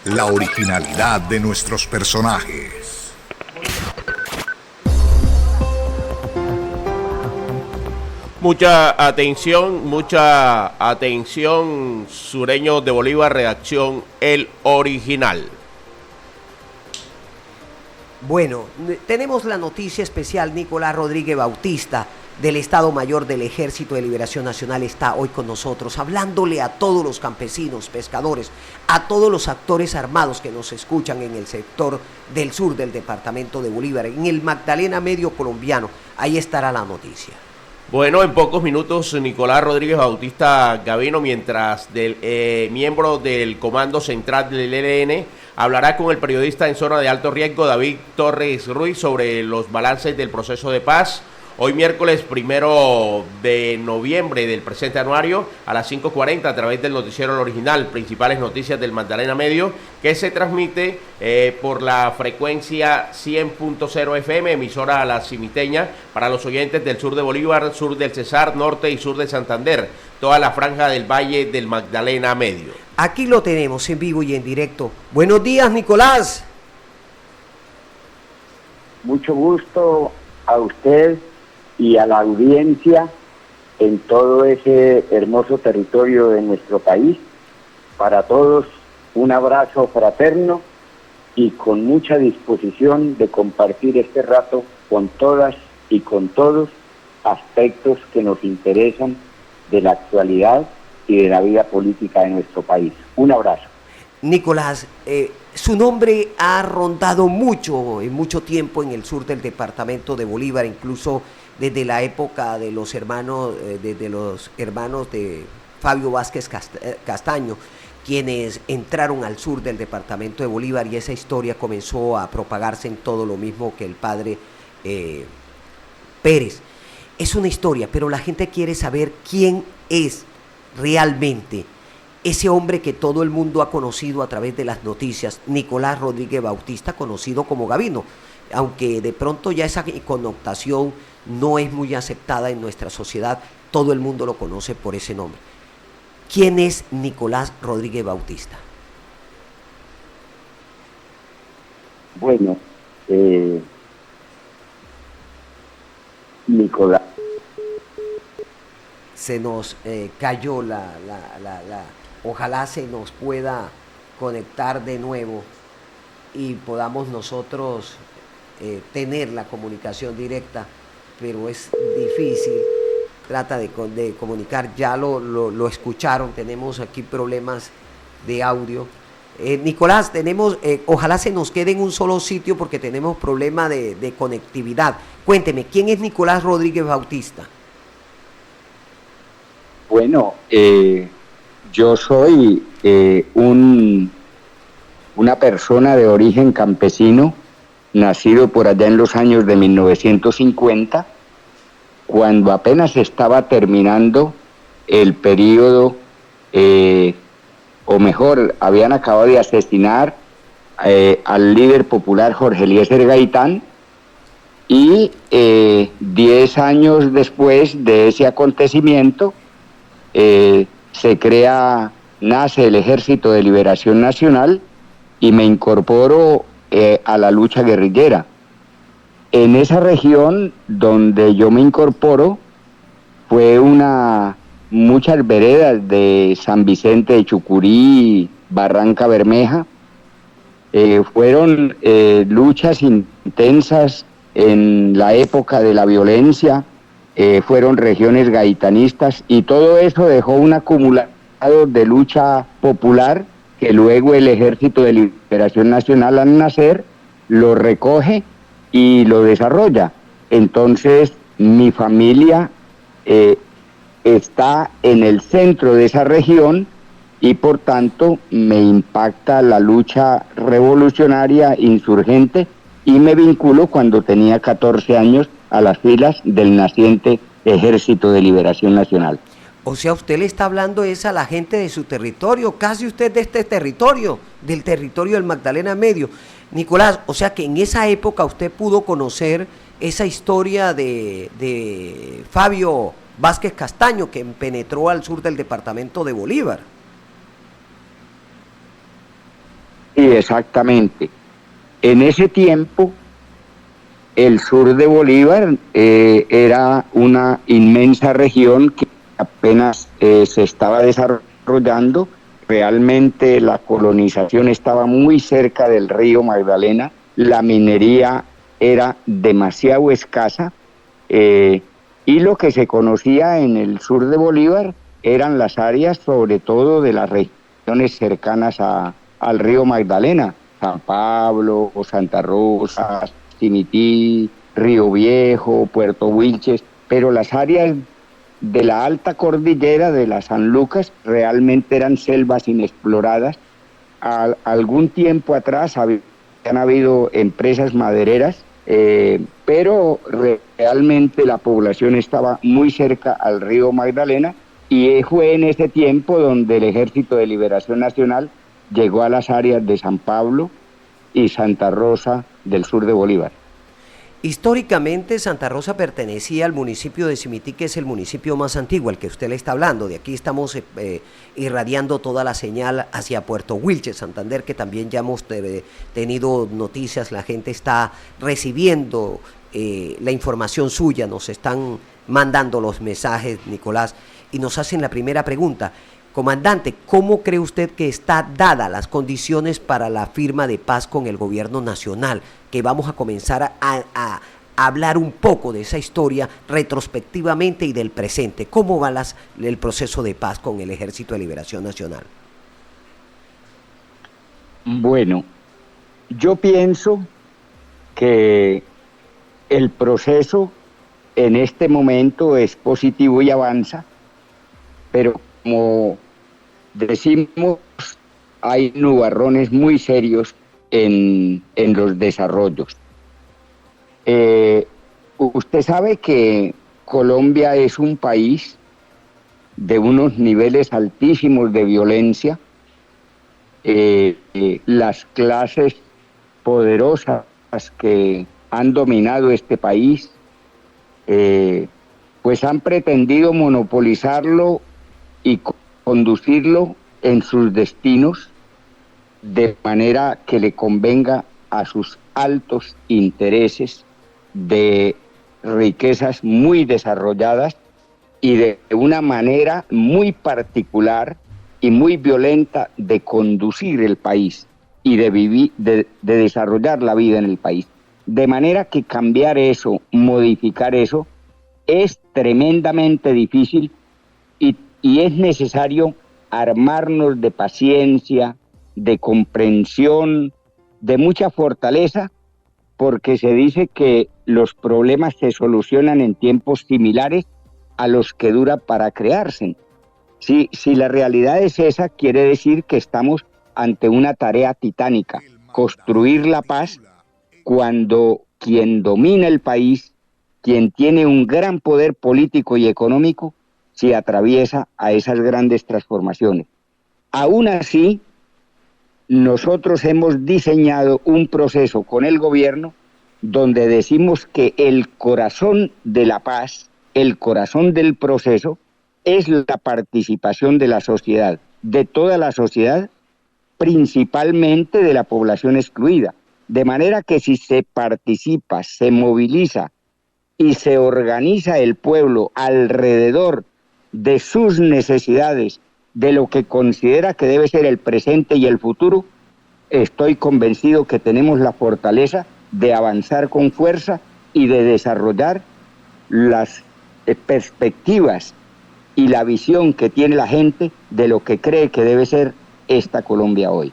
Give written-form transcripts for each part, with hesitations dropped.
la originalidad de nuestros personajes. Mucha atención, Sureños de Bolívar, redacción El Original. Bueno, tenemos la noticia especial. Nicolás Rodríguez Bautista, del Estado Mayor del Ejército de Liberación Nacional, está hoy con nosotros, hablándole a todos los campesinos, pescadores, a todos los actores armados que nos escuchan en el sector del sur del departamento de Bolívar, en el Magdalena Medio colombiano. Ahí estará la noticia. Bueno, en pocos minutos Nicolás Rodríguez Bautista Gavino, mientras miembro del Comando Central del ELN, hablará con el periodista en zona de alto riesgo David Torres Ruiz sobre los balances del proceso de paz. Hoy miércoles 1 de noviembre del presente anuario a las 5:40 a través del noticiero El Original, principales noticias del Magdalena Medio, que se transmite por la frecuencia 100.0 FM, emisora La Cimiteña, para los oyentes del sur de Bolívar, sur del Cesar, norte y sur de Santander, toda la franja del Valle del Magdalena Medio. Aquí lo tenemos en vivo y en directo. Buenos días, Nicolás. Mucho gusto a usted y a la audiencia en todo ese hermoso territorio de nuestro país. Para todos, un abrazo fraterno y con mucha disposición de compartir este rato con todas y con todos aspectos que nos interesan de la actualidad y de la vida política de nuestro país. Un abrazo. Nicolás, su nombre ha rondado mucho tiempo en el sur del departamento de Bolívar, incluso desde la época de los hermanos de Fabio Vázquez Castaño, quienes entraron al sur del departamento de Bolívar, y esa historia comenzó a propagarse en todo, lo mismo que el padre Pérez. Es una historia, pero la gente quiere saber quién es realmente ese hombre que todo el mundo ha conocido a través de las noticias, Nicolás Rodríguez Bautista, conocido como Gavino, aunque de pronto ya esa connotación no es muy aceptada en nuestra sociedad, todo el mundo lo conoce por ese nombre. ¿Quién es Nicolás Rodríguez Bautista? Bueno, Nicolás. Se nos cayó ojalá se nos pueda conectar de nuevo y podamos nosotros tener la comunicación directa, pero es difícil. Trata de comunicar, ya lo escucharon, tenemos aquí problemas de audio. Nicolás, ojalá se nos quede en un solo sitio porque tenemos problema de conectividad. Cuénteme, ¿quién es Nicolás Rodríguez Bautista? Bueno, yo soy una persona de origen campesino, nacido por allá en los años de 1950, cuando apenas estaba terminando el periodo, o mejor, habían acabado de asesinar al líder popular Jorge Eliezer Gaitán, y 10 años después de ese acontecimiento, nace el Ejército de Liberación Nacional y me incorporo a la lucha guerrillera. En esa región donde yo me incorporo fue muchas veredas de San Vicente de Chucurí, Barranca Bermeja. Fueron luchas intensas en la época de la violencia. Fueron regiones gaitanistas y todo eso dejó un acumulado de lucha popular que luego el Ejército de Liberación Nacional al nacer lo recoge y lo desarrolla. Entonces mi familia está en el centro de esa región y por tanto me impacta la lucha revolucionaria insurgente y me vinculo cuando tenía 14 años a las filas del naciente Ejército de Liberación Nacional. O sea, usted le está hablando a la gente de su territorio, casi usted de este territorio, del territorio del Magdalena Medio. Nicolás, o sea que en esa época usted pudo conocer esa historia de Fabio Vázquez Castaño, que penetró al sur del departamento de Bolívar. Sí, exactamente. En ese tiempo, el sur de Bolívar era una inmensa región que apenas se estaba desarrollando. Realmente la colonización estaba muy cerca del río Magdalena, la minería era demasiado escasa, y lo que se conocía en el sur de Bolívar eran las áreas sobre todo de las regiones cercanas al río Magdalena, San Pablo, Santa Rosa, Simití, Río Viejo, Puerto Wilches, pero las áreas de la alta cordillera de la San Lucas realmente eran selvas inexploradas. Algún tiempo atrás habían habido empresas madereras, pero realmente la población estaba muy cerca al río Magdalena, y fue en ese tiempo donde el Ejército de Liberación Nacional llegó a las áreas de San Pablo y Santa Rosa del sur de Bolívar. Históricamente Santa Rosa pertenecía al municipio de Simití, que es el municipio más antiguo, al que usted le está hablando. De aquí estamos irradiando toda la señal hacia Puerto Wilches, Santander, que también ya hemos tenido noticias, la gente está recibiendo la información suya, nos están mandando los mensajes, Nicolás, y nos hacen la primera pregunta. Comandante, ¿cómo cree usted que está dadas las condiciones para la firma de paz con el gobierno nacional? Que vamos a comenzar a hablar un poco de esa historia retrospectivamente y del presente. ¿Cómo va el proceso de paz con el Ejército de Liberación Nacional? Bueno, yo pienso que el proceso en este momento es positivo y avanza, pero como decimos, hay nubarrones muy serios en los desarrollos. Usted sabe que Colombia es un país de unos niveles altísimos de violencia. Las clases poderosas que han dominado este país, pues han pretendido monopolizarlo y conducirlo en sus destinos de manera que le convenga a sus altos intereses de riquezas muy desarrolladas y de una manera muy particular y muy violenta de conducir el país y de vivir, de desarrollar la vida en el país. De manera que cambiar eso, modificar eso, es tremendamente difícil y es necesario armarnos de paciencia, de comprensión, de mucha fortaleza, porque se dice que los problemas se solucionan en tiempos similares a los que dura para crearse. Si la realidad es esa, quiere decir que estamos ante una tarea titánica, construir la paz cuando quien domina el país, quien tiene un gran poder político y económico, se atraviesa a esas grandes transformaciones. Aún así, nosotros hemos diseñado un proceso con el gobierno donde decimos que el corazón de la paz, el corazón del proceso, es la participación de la sociedad, de toda la sociedad, principalmente de la población excluida. De manera que si se participa, se moviliza y se organiza el pueblo alrededor de sus necesidades, de lo que considera que debe ser el presente y el futuro, estoy convencido que tenemos la fortaleza de avanzar con fuerza y de desarrollar las perspectivas y la visión que tiene la gente de lo que cree que debe ser esta Colombia hoy.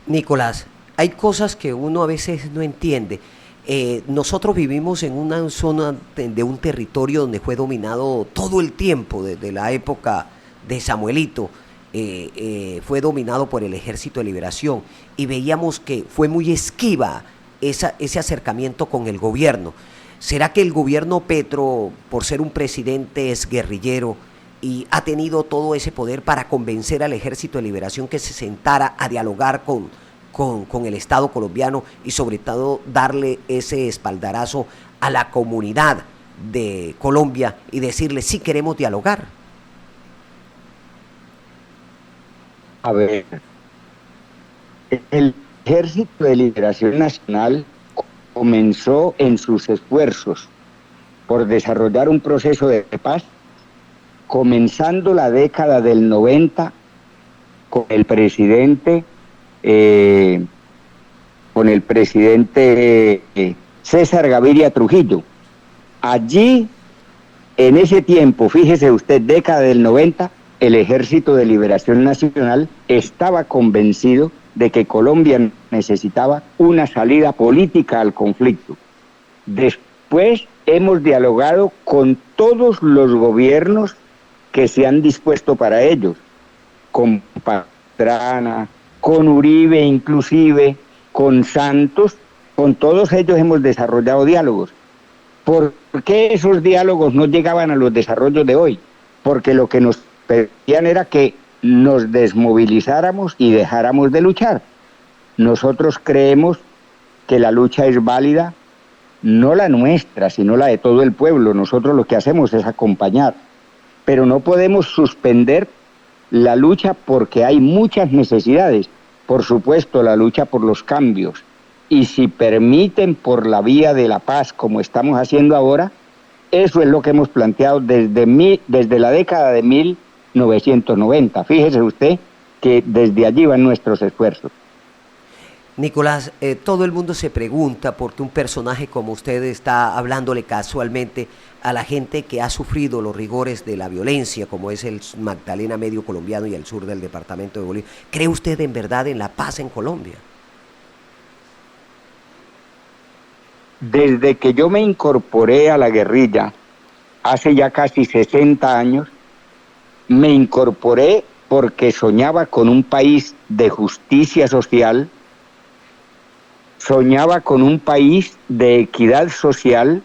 Nicolás, hay cosas que uno a veces no entiende. Nosotros vivimos en una zona de un territorio donde fue dominado todo el tiempo, desde la época de Samuelito, fue dominado por el Ejército de Liberación, y veíamos que fue muy esquiva ese acercamiento con el gobierno. ¿Será que el gobierno Petro, por ser un presidente, es guerrillero y ha tenido todo ese poder para convencer al Ejército de Liberación que se sentara a dialogar con el Estado colombiano y sobre todo darle ese espaldarazo a la comunidad de Colombia y decirle sí queremos dialogar? A ver, El Ejército de Liberación Nacional comenzó en sus esfuerzos por desarrollar un proceso de paz, comenzando la década del 90 con el presidente César Gaviria Trujillo. Allí, en ese tiempo, fíjese usted, década del 90, el Ejército de Liberación Nacional estaba convencido de que Colombia necesitaba una salida política al conflicto. Después hemos dialogado con todos los gobiernos que se han dispuesto para ellos, con Pastrana, con Uribe inclusive, con Santos, con todos ellos hemos desarrollado diálogos. ¿Por qué esos diálogos no llegaban a los desarrollos de hoy? Porque lo que nos pedían era que nos desmovilizáramos y dejáramos de luchar. Nosotros creemos que la lucha es válida, no la nuestra, sino la de todo el pueblo. Nosotros lo que hacemos es acompañar, pero no podemos suspender la lucha porque hay muchas necesidades. Por supuesto, la lucha por los cambios, y si permiten por la vía de la paz, como estamos haciendo ahora, eso es lo que hemos planteado desde la década de 1990. Fíjese usted que desde allí van nuestros esfuerzos. Nicolás, todo el mundo se pregunta por qué un personaje como usted está hablándole casualmente a la gente que ha sufrido los rigores de la violencia, como es el Magdalena Medio colombiano y el sur del departamento de Bolívar. ¿Cree usted en verdad en la paz en Colombia? Desde que yo me incorporé a la guerrilla, hace ya casi 60 años, me incorporé porque soñaba con un país de justicia social, soñaba con un país de equidad social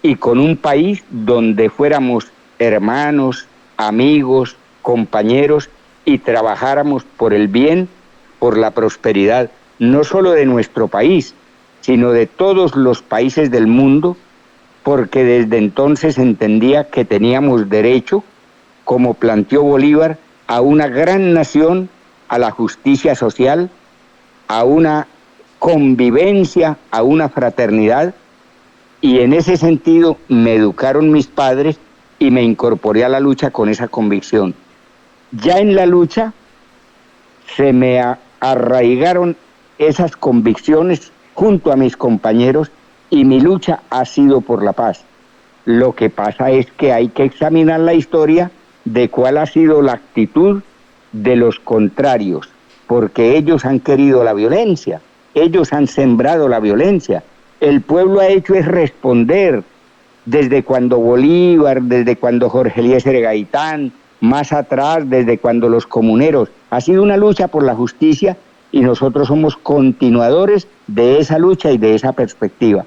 y con un país donde fuéramos hermanos, amigos, compañeros y trabajáramos por el bien, por la prosperidad, no solo de nuestro país, sino de todos los países del mundo, porque desde entonces entendía que teníamos derecho, como planteó Bolívar, a una gran nación, a la justicia social, a una convivencia, a una fraternidad, y en ese sentido me educaron mis padres y me incorporé a la lucha con esa convicción. Ya en la lucha se me arraigaron esas convicciones junto a mis compañeros y mi lucha ha sido por la paz. Lo que pasa es que hay que examinar la historia de cuál ha sido la actitud de los contrarios, porque ellos han querido la violencia, ellos han sembrado la violencia. El pueblo ha hecho es responder, desde cuando Bolívar, desde cuando Jorge Eliezer Gaitán, más atrás, desde cuando los comuneros. Ha sido una lucha por la justicia y nosotros somos continuadores de esa lucha y de esa perspectiva.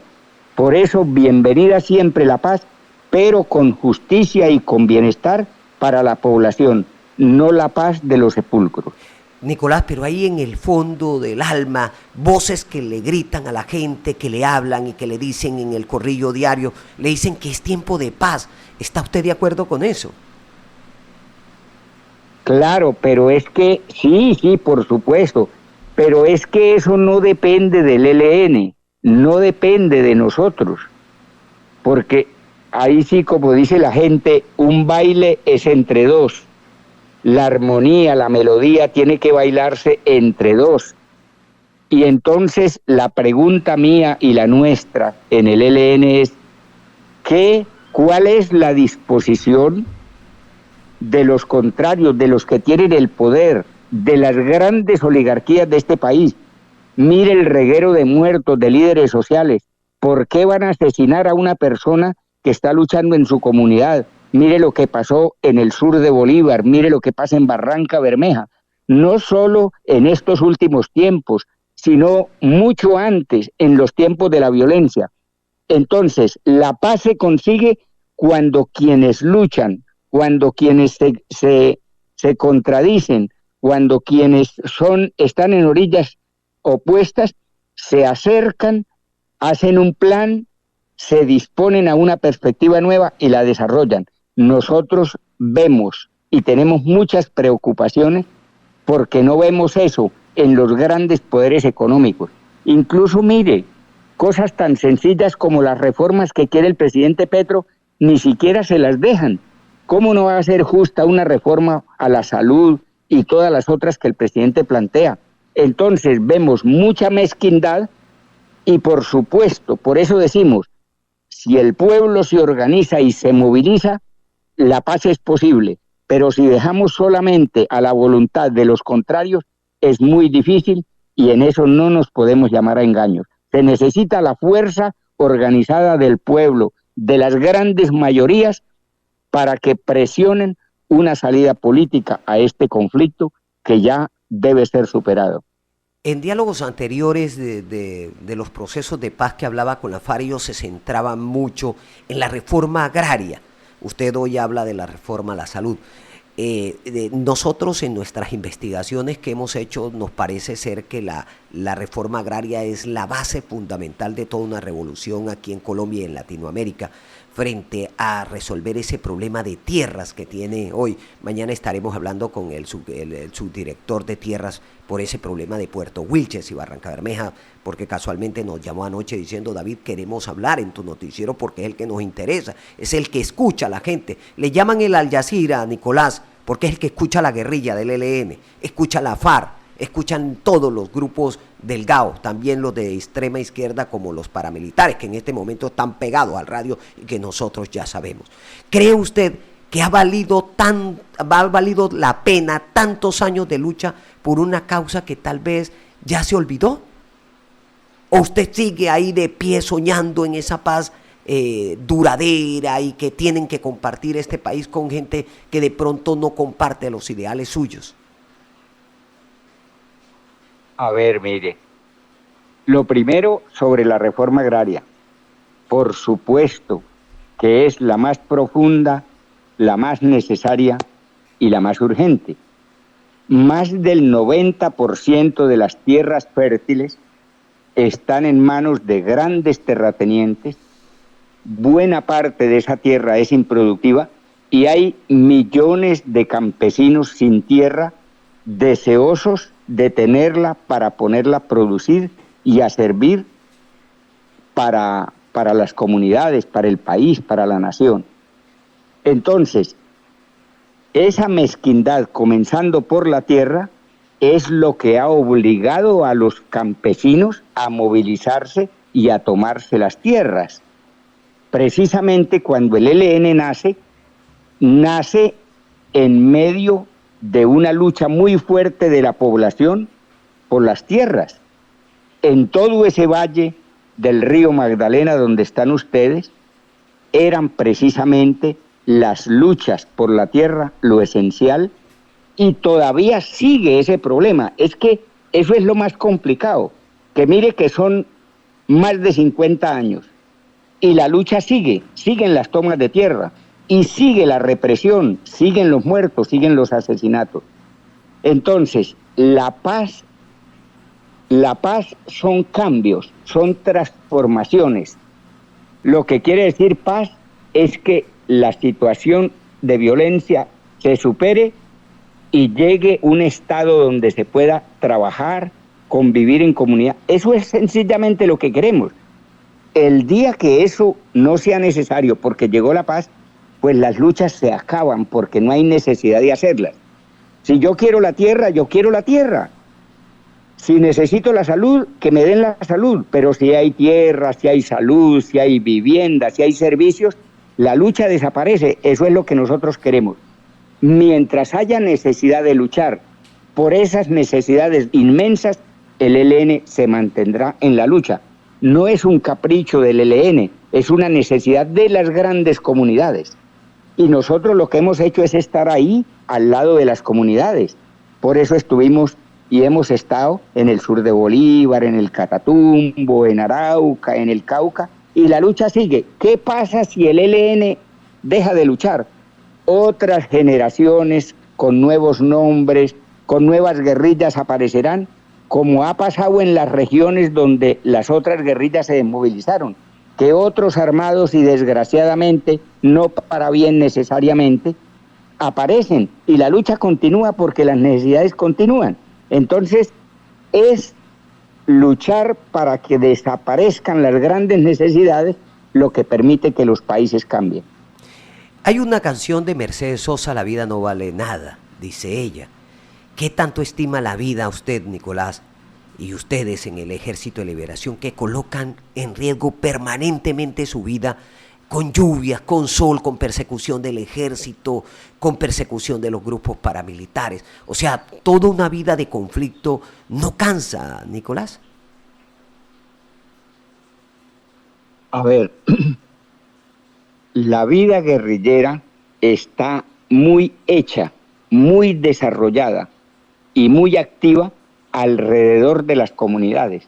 Por eso, bienvenida siempre la paz, pero con justicia y con bienestar para la población, no la paz de los sepulcros. Nicolás, pero ahí en el fondo del alma, voces que le gritan a la gente, que le hablan y que le dicen en el corrillo diario, le dicen que es tiempo de paz. ¿Está usted de acuerdo con eso? Claro, pero es que, sí, por supuesto, pero es que eso no depende del ELN, no depende de nosotros, porque ahí sí, como dice la gente, un baile es entre dos. La armonía, la melodía tiene que bailarse entre dos. Y entonces la pregunta mía y la nuestra en el ELN es, ¿cuál es la disposición de los contrarios, de los que tienen el poder, de las grandes oligarquías de este país? Mire el reguero de muertos de líderes sociales. ¿Por qué van a asesinar a una persona que está luchando en su comunidad? Mire lo que pasó en el sur de Bolívar, mire lo que pasa en Barranca Bermeja. No solo en estos últimos tiempos, sino mucho antes, en los tiempos de la violencia. Entonces, la paz se consigue cuando quienes luchan, cuando quienes se contradicen, cuando quienes están en orillas opuestas, se acercan, hacen un plan, se disponen a una perspectiva nueva y la desarrollan. Nosotros vemos y tenemos muchas preocupaciones porque no vemos eso, en los grandes poderes económicos. Incluso mire, cosas tan sencillas como las reformas que quiere el presidente Petro, ni siquiera se las dejan. ¿Cómo no va a ser justa una reforma a la salud y todas las otras que el presidente plantea? Entonces vemos mucha mezquindad y por supuesto, por eso decimos, si el pueblo se organiza y se moviliza, la paz es posible, pero si dejamos solamente a la voluntad de los contrarios, es muy difícil y en eso no nos podemos llamar a engaños. Se necesita la fuerza organizada del pueblo, de las grandes mayorías, para que presionen una salida política a este conflicto que ya debe ser superado. En diálogos anteriores de los procesos de paz que hablaba con la FARC, ellos se centraban mucho en la reforma agraria. Usted hoy habla de la reforma a la salud. Nosotros en nuestras investigaciones que hemos hecho nos parece ser que la reforma agraria es la base fundamental de toda una revolución aquí en Colombia y en Latinoamérica frente a resolver ese problema de tierras que tiene hoy. Mañana estaremos hablando con el subdirector de tierras por ese problema de Puerto Wilches y Barranca Bermeja, porque casualmente nos llamó anoche diciendo: David, queremos hablar en tu noticiero porque es el que nos interesa, es el que escucha a la gente. Le llaman el Al Jazeera, Nicolás, porque es el que escucha la guerrilla del ELN, escucha la FARC, escuchan todos los grupos del GAO, también los de extrema izquierda como los paramilitares, que en este momento están pegados al radio y que nosotros ya sabemos. ¿Cree usted que ha valido la pena tantos años de lucha por una causa que tal vez ya se olvidó? ¿O usted sigue ahí de pie soñando en esa paz duradera y que tienen que compartir este país con gente que de pronto no comparte los ideales suyos? A ver, mire, lo primero sobre la reforma agraria. Por supuesto que es la más profunda, la más necesaria y la más urgente. Más del 90% de las tierras fértiles están en manos de grandes terratenientes, buena parte de esa tierra es improductiva y hay millones de campesinos sin tierra deseosos de tenerla para ponerla a producir y a servir para las comunidades, para el país, para la nación. Entonces, esa mezquindad, comenzando por la tierra, es lo que ha obligado a los campesinos a movilizarse y a tomarse las tierras. Precisamente cuando el ELN nace en medio de una lucha muy fuerte de la población por las tierras. En todo ese valle del río Magdalena donde están ustedes, eran precisamente las luchas por la tierra lo esencial y todavía sigue ese problema. Es que eso es lo más complicado, que mire que son más de 50 años y la lucha siguen las tomas de tierra. Y sigue la represión, siguen los muertos, siguen los asesinatos. Entonces, la paz son cambios, son transformaciones. Lo que quiere decir paz es que la situación de violencia se supere y llegue un estado donde se pueda trabajar, convivir en comunidad. Eso es sencillamente lo que queremos. El día que eso no sea necesario porque llegó la paz, pues las luchas se acaban porque no hay necesidad de hacerlas. Si yo quiero la tierra, yo quiero la tierra. Si necesito la salud, que me den la salud. Pero si hay tierra, si hay salud, si hay vivienda, si hay servicios, la lucha desaparece. Eso es lo que nosotros queremos. Mientras haya necesidad de luchar por esas necesidades inmensas, el ELN se mantendrá en la lucha. No es un capricho del ELN, es una necesidad de las grandes comunidades. Y nosotros lo que hemos hecho es estar ahí, al lado de las comunidades. Por eso estuvimos y hemos estado en el sur de Bolívar, en el Catatumbo, en Arauca, en el Cauca, y la lucha sigue. ¿Qué pasa si el ELN deja de luchar? Otras generaciones con nuevos nombres, con nuevas guerrillas aparecerán, como ha pasado en las regiones donde las otras guerrillas se desmovilizaron, que otros armados y desgraciadamente, no para bien necesariamente, aparecen y la lucha continúa porque las necesidades continúan. Entonces, es luchar para que desaparezcan las grandes necesidades, lo que permite que los países cambien. Hay una canción de Mercedes Sosa, La vida no vale nada, dice ella. ¿Qué tanto estima la vida usted, Nicolás, y ustedes en el Ejército de Liberación, que colocan en riesgo permanentemente su vida con lluvias, con sol, con persecución del ejército, con persecución de los grupos paramilitares? O sea, toda una vida de conflicto no cansa, Nicolás. A ver, la vida guerrillera está muy hecha, muy desarrollada y muy activa alrededor de las comunidades.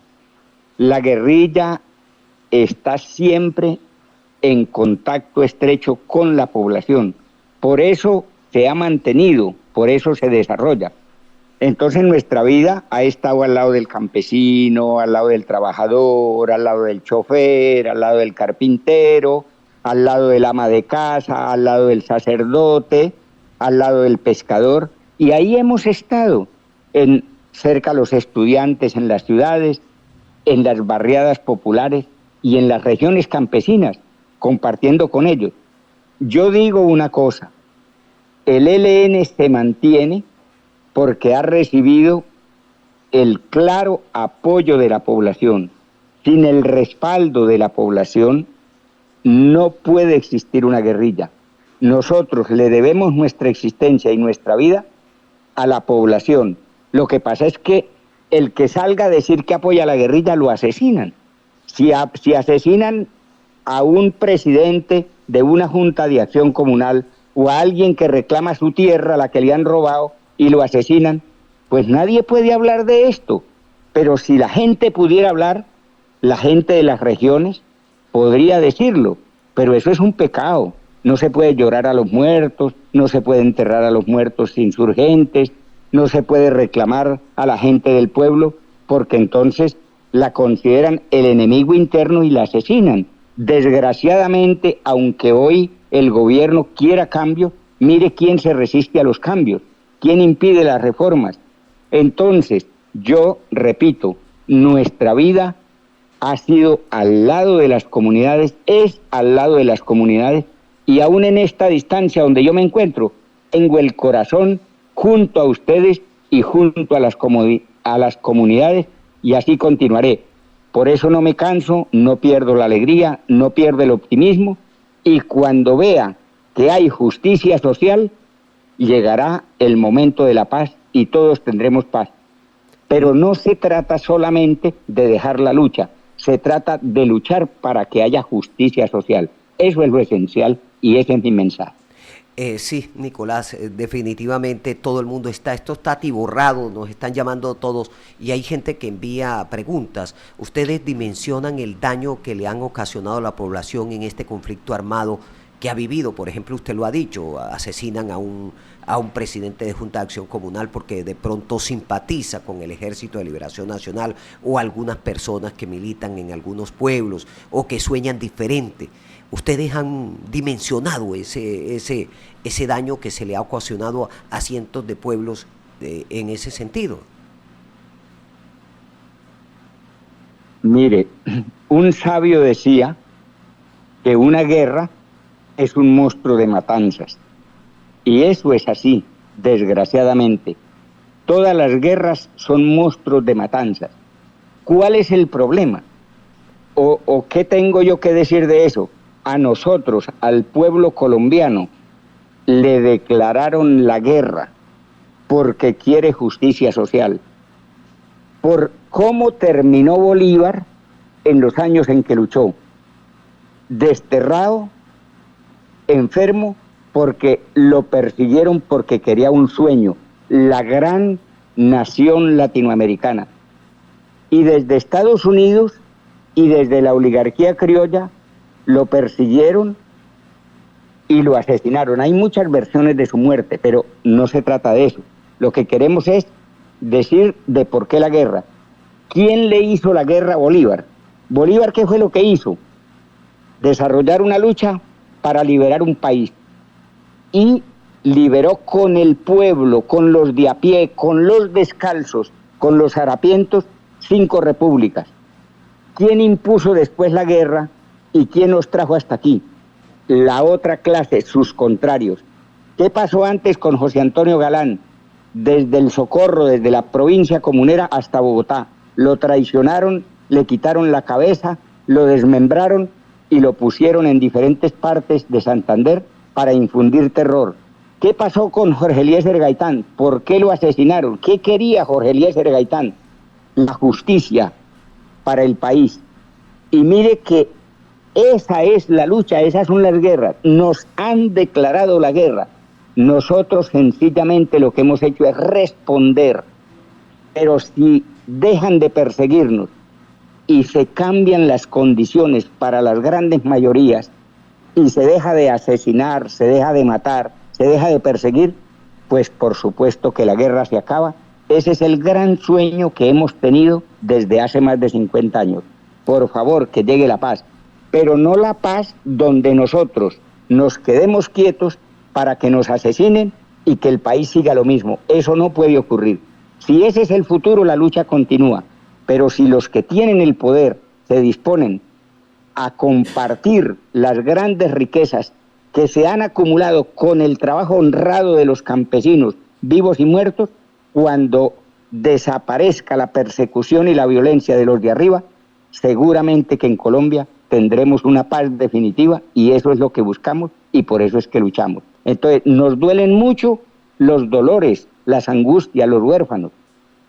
La guerrilla está siempre en contacto estrecho con la población. Por eso se ha mantenido, por eso se desarrolla. Entonces nuestra vida ha estado al lado del campesino, al lado del trabajador, al lado del chofer, al lado del carpintero, al lado del ama de casa, al lado del sacerdote, al lado del pescador. Y ahí hemos estado, cerca a los estudiantes en las ciudades, en las barriadas populares y en las regiones campesinas, compartiendo con ellos. Yo digo una cosa, el ELN se mantiene porque ha recibido el claro apoyo de la población. Sin el respaldo de la población no puede existir una guerrilla. Nosotros le debemos nuestra existencia y nuestra vida a la población. Lo que pasa es que el que salga a decir que apoya a la guerrilla lo asesinan. Si asesinan a un presidente de una junta de acción comunal o a alguien que reclama su tierra, la que le han robado, y lo asesinan, pues nadie puede hablar de esto. Pero si la gente pudiera hablar, la gente de las regiones podría decirlo, pero eso es un pecado. No se puede llorar a los muertos, no se puede enterrar a los muertos insurgentes, no se puede reclamar a la gente del pueblo, porque entonces la consideran el enemigo interno y la asesinan. Desgraciadamente, aunque hoy el gobierno quiera cambio, mire quién se resiste a los cambios, quién impide las reformas. Entonces, yo repito, nuestra vida ha sido al lado de las comunidades, es al lado de las comunidades, y aún en esta distancia donde yo me encuentro, tengo el corazón junto a ustedes y junto a las comunidades, y así continuaré. Por eso no me canso, no pierdo la alegría, no pierdo el optimismo, y cuando vea que hay justicia social, llegará el momento de la paz y todos tendremos paz. Pero no se trata solamente de dejar la lucha, se trata de luchar para que haya justicia social. Eso es lo esencial y ese es mi mensaje. Sí, Nicolás, definitivamente todo el mundo esto está atiborrado, nos están llamando todos y hay gente que envía preguntas. ¿Ustedes dimensionan el daño que le han ocasionado a la población en este conflicto armado que ha vivido? Por ejemplo, usted lo ha dicho, asesinan a un presidente de Junta de Acción Comunal porque de pronto simpatiza con el Ejército de Liberación Nacional, o algunas personas que militan en algunos pueblos o que sueñan diferente. ¿Ustedes han dimensionado ese daño que se le ha ocasionado a cientos de pueblos en ese sentido? Mire, un sabio decía que una guerra es un monstruo de matanzas. Y eso es así, desgraciadamente. Todas las guerras son monstruos de matanzas. ¿Cuál es el problema? ¿O qué tengo yo que decir de eso? A nosotros, al pueblo colombiano, le declararon la guerra porque quiere justicia social. Por cómo terminó Bolívar en los años en que luchó. Desterrado, enfermo, porque lo persiguieron porque quería un sueño, la gran nación latinoamericana. Y desde Estados Unidos y desde la oligarquía criolla lo persiguieron y lo asesinaron. Hay muchas versiones de su muerte, pero no se trata de eso. Lo que queremos es decir de por qué la guerra. ¿Quién le hizo la guerra a Bolívar? Bolívar, ¿qué fue lo que hizo? Desarrollar una lucha para liberar un país. Y liberó con el pueblo, con los de a pie, con los descalzos, con los harapientos 5 repúblicas. ¿Quién impuso después la guerra y quién nos trajo hasta aquí? La otra clase, sus contrarios. ¿Qué pasó antes con José Antonio Galán? Desde el Socorro, desde la provincia comunera hasta Bogotá. Lo traicionaron, le quitaron la cabeza, lo desmembraron y lo pusieron en diferentes partes de Santander para infundir terror. ¿Qué pasó con Jorge Eliezer Gaitán? ¿Por qué lo asesinaron? ¿Qué quería Jorge Eliezer Gaitán? La justicia para el país. Y mire que esa es la lucha, esas son las guerras. Nos han declarado la guerra. Nosotros sencillamente lo que hemos hecho es responder. Pero si dejan de perseguirnos y se cambian las condiciones para las grandes mayorías y se deja de asesinar, se deja de matar, se deja de perseguir, pues por supuesto que la guerra se acaba. Ese es el gran sueño que hemos tenido desde hace más de 50 años. Por favor, que llegue la paz, pero no la paz donde nosotros nos quedemos quietos para que nos asesinen y que el país siga lo mismo. Eso no puede ocurrir. Si ese es el futuro, la lucha continúa. Pero si los que tienen el poder se disponen a compartir las grandes riquezas que se han acumulado con el trabajo honrado de los campesinos, vivos y muertos, cuando desaparezca la persecución y la violencia de los de arriba, seguramente que en Colombia tendremos una paz definitiva y eso es lo que buscamos y por eso es que luchamos. Entonces, nos duelen mucho los dolores, las angustias, los huérfanos.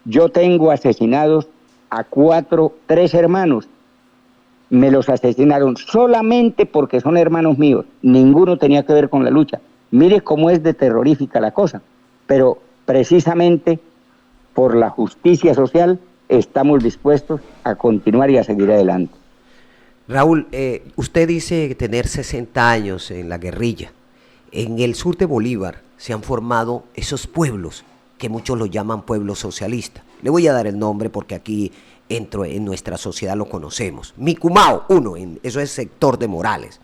Yo tengo asesinados a 3 hermanos. Me los asesinaron solamente porque son hermanos míos. Ninguno tenía que ver con la lucha. Mire cómo es de terrorífica la cosa. Pero precisamente por la justicia social estamos dispuestos a continuar y a seguir adelante. Raúl, usted dice tener 60 años en la guerrilla. En el sur de Bolívar se han formado esos pueblos que muchos lo llaman pueblos socialistas. Le voy a dar el nombre porque aquí en nuestra sociedad lo conocemos. Micumao, eso es sector de Morales.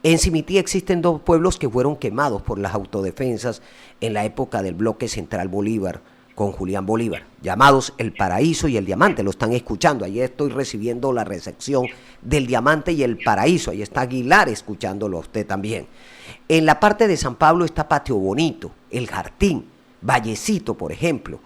En Simití existen 2 pueblos que fueron quemados por las autodefensas en la época del bloque central Bolívar con Julián Bolívar, llamados El Paraíso y El Diamante. Lo están escuchando, ahí estoy recibiendo la recepción del Diamante y El Paraíso, ahí está Aguilar escuchándolo a usted también. En la parte de San Pablo está Patio Bonito, El Jardín, Vallecito, por ejemplo.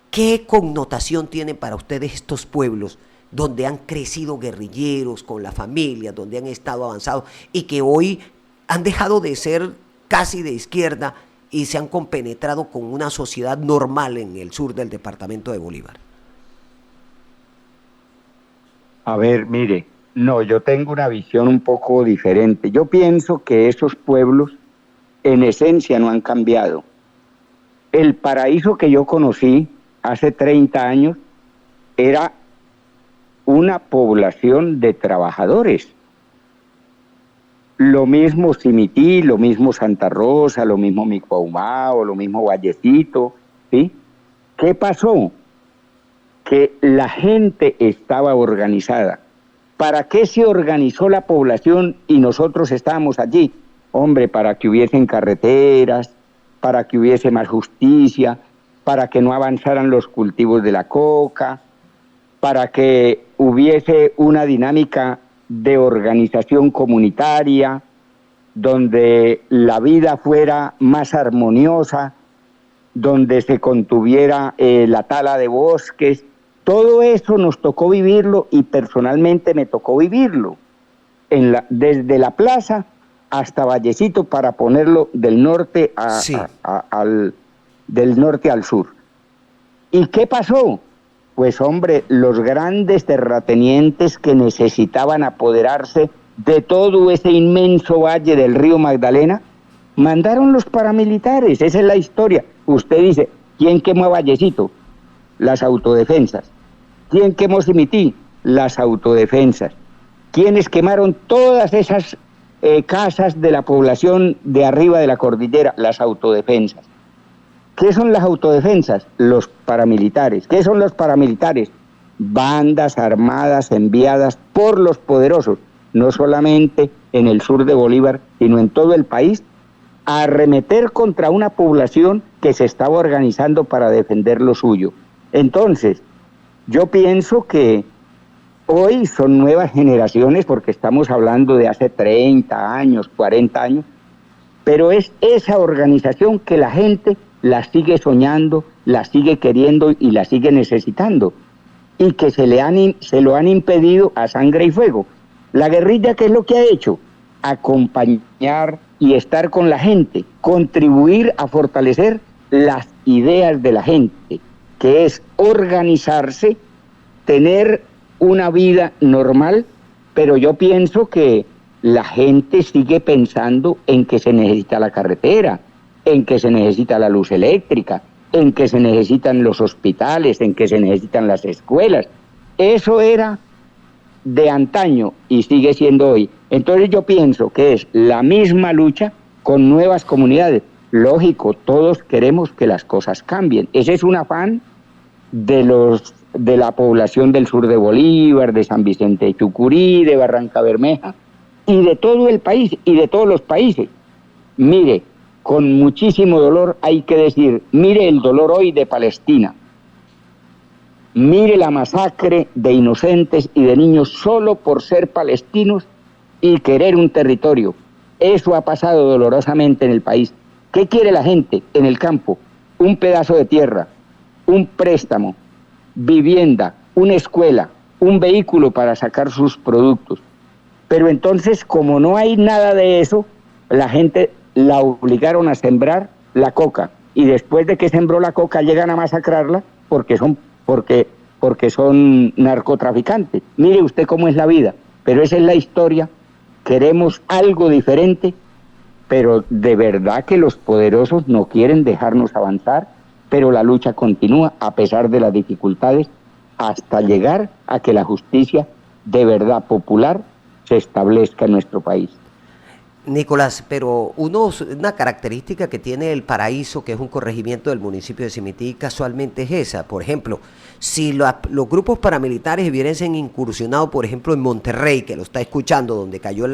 ¿Qué connotación tienen para ustedes estos pueblos donde han crecido guerrilleros con la familia, donde han estado avanzados y que hoy han dejado de ser casi de izquierda y se han compenetrado con una sociedad normal en el sur del departamento de Bolívar? A ver, mire, no, yo tengo una visión un poco diferente. Yo pienso que esos pueblos en esencia no han cambiado. El Paraíso que yo conocí hace 30 años era una población de trabajadores. Lo mismo Simití, lo mismo Santa Rosa, lo mismo Micuaumao, lo mismo Vallecito, ¿sí? ¿Qué pasó? Que la gente estaba organizada. ¿Para qué se organizó la población y nosotros estábamos allí? Hombre, para que hubiesen carreteras, para que hubiese más justicia, para que no avanzaran los cultivos de la coca, para que hubiese una dinámica de organización comunitaria, donde la vida fuera más armoniosa, donde se contuviera la tala de bosques. Todo eso nos tocó vivirlo y personalmente me tocó vivirlo, desde la plaza hasta Vallecito, para ponerlo del norte del norte al sur. ¿Y qué pasó? Pues hombre, los grandes terratenientes que necesitaban apoderarse de todo ese inmenso valle del río Magdalena, mandaron los paramilitares. Esa es la historia. Usted dice, ¿quién quemó a Vallecito? Las autodefensas. ¿Quién quemó Simití? Las autodefensas. ¿Quiénes quemaron todas esas casas de la población de arriba de la cordillera? Las autodefensas. ¿Qué son las autodefensas? Los paramilitares. ¿Qué son los paramilitares? Bandas armadas enviadas por los poderosos, no solamente en el sur de Bolívar, sino en todo el país, a arremeter contra una población que se estaba organizando para defender lo suyo. Entonces, yo pienso que hoy son nuevas generaciones, porque estamos hablando de hace 30 años, 40 años, pero es esa organización que la gente la sigue soñando, la sigue queriendo y la sigue necesitando, y que se lo han impedido a sangre y fuego. La guerrilla, ¿qué es lo que ha hecho? Acompañar y estar con la gente, contribuir a fortalecer las ideas de la gente, que es organizarse, tener una vida normal, pero yo pienso que la gente sigue pensando en que se necesita la carretera, en que se necesita la luz eléctrica, en que se necesitan los hospitales, en que se necesitan las escuelas. Eso era de antaño y sigue siendo hoy. Entonces yo pienso que es la misma lucha con nuevas comunidades. Lógico, todos queremos que las cosas cambien. Ese es un afán de la población del sur de Bolívar, de San Vicente de Chucurí, de Barranca Bermeja, y de todo el país, y de todos los países. Mire, con muchísimo dolor hay que decir, mire el dolor hoy de Palestina, mire la masacre de inocentes y de niños solo por ser palestinos y querer un territorio. Eso ha pasado dolorosamente en el país. ¿Qué quiere la gente en el campo? Un pedazo de tierra, un préstamo, vivienda, una escuela, un vehículo para sacar sus productos. Pero entonces, como no hay nada de eso, la gente la obligaron a sembrar la coca. Y después de que sembró la coca, llegan a masacrarla porque son narcotraficantes. Mire usted cómo es la vida. Pero esa es la historia. Queremos algo diferente, pero de verdad que los poderosos no quieren dejarnos avanzar, pero la lucha continúa a pesar de las dificultades hasta llegar a que la justicia de verdad popular se establezca en nuestro país. Nicolás, pero una característica que tiene El Paraíso, que es un corregimiento del municipio de Simití, casualmente es esa. Por ejemplo, si los grupos paramilitares hubiesen incursionado, por ejemplo, en Monterrey, que lo está escuchando, donde cayó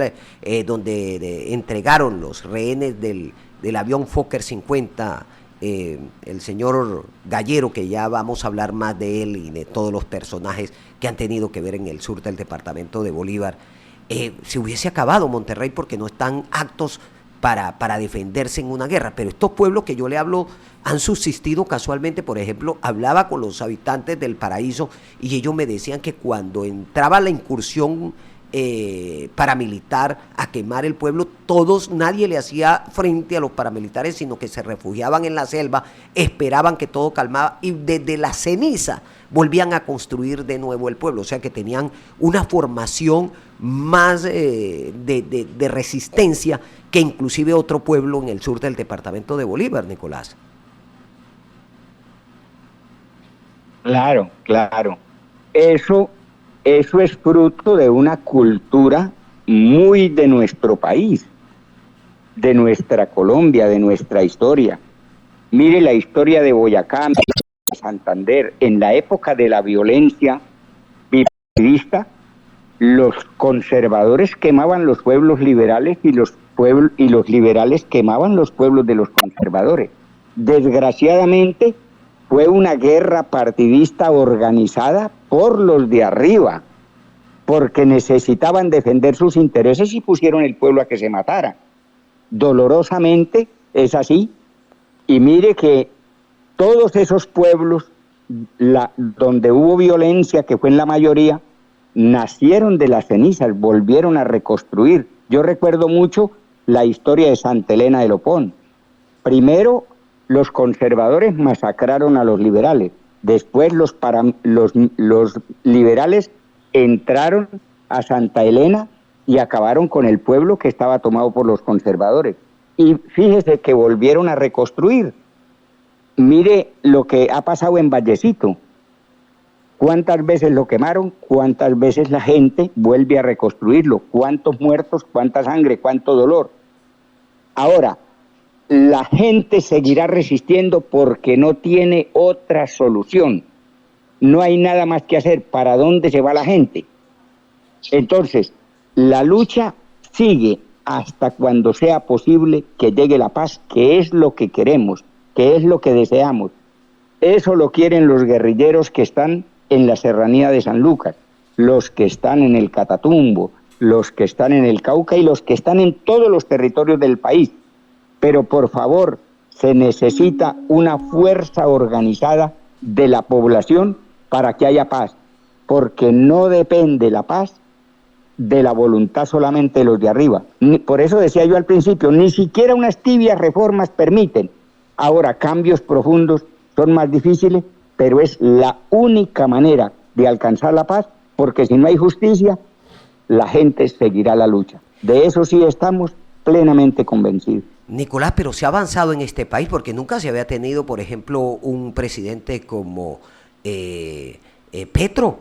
donde entregaron los rehenes del avión Fokker 50, el señor Gallero, que ya vamos a hablar más de él y de todos los personajes que han tenido que ver en el sur del departamento de Bolívar, se hubiese acabado Monterrey, porque no están aptos para defenderse en una guerra. Pero estos pueblos que yo le hablo han subsistido casualmente. Por ejemplo, hablaba con los habitantes del Paraíso y ellos me decían que cuando entraba la incursión paramilitar a quemar el pueblo, nadie le hacía frente a los paramilitares, sino que se refugiaban en la selva, esperaban que todo calmaba y desde la ceniza volvían a construir de nuevo el pueblo. O sea que tenían una formación más de resistencia que inclusive otro pueblo en el sur del departamento de Bolívar, Nicolás. Claro. Eso es fruto de una cultura muy de nuestro país, de nuestra Colombia, de nuestra historia. Mire la historia de Boyacá, Santander. En la época de la violencia vivista, los conservadores quemaban los pueblos liberales y los liberales quemaban los pueblos de los conservadores. Desgraciadamente, fue una guerra partidista organizada por los de arriba, porque necesitaban defender sus intereses y pusieron el pueblo a que se matara. Dolorosamente es así. Y mire que todos esos pueblos donde hubo violencia, que fue en la mayoría, nacieron de las cenizas, volvieron a reconstruir. Yo recuerdo mucho la historia de Santa Elena de Lopón. Primero, los conservadores masacraron a los liberales. Después los liberales entraron a Santa Elena y acabaron con el pueblo que estaba tomado por los conservadores. Y fíjese que volvieron a reconstruir. Mire lo que ha pasado en Vallecito. ¿Cuántas veces lo quemaron? ¿Cuántas veces la gente vuelve a reconstruirlo? ¿Cuántos muertos? ¿Cuánta sangre? ¿Cuánto dolor? Ahora, la gente seguirá resistiendo porque no tiene otra solución. No hay nada más que hacer. ¿Para dónde se va la gente? Entonces, la lucha sigue hasta cuando sea posible que llegue la paz, que es lo que queremos, que es lo que deseamos. Eso lo quieren los guerrilleros que están en la serranía de San Lucas, los que están en el Catatumbo, los que están en el Cauca y los que están en todos los territorios del país. Pero por favor, se necesita una fuerza organizada de la población para que haya paz, porque no depende la paz de la voluntad solamente de los de arriba. Por eso decía yo al principio, ni siquiera unas tibias reformas permiten. Ahora, cambios profundos son más difíciles, pero es la única manera de alcanzar la paz, porque si no hay justicia, la gente seguirá la lucha. De eso sí estamos plenamente convencidos. Nicolás, pero se ha avanzado en este país porque nunca se había tenido, por ejemplo, un presidente como Petro,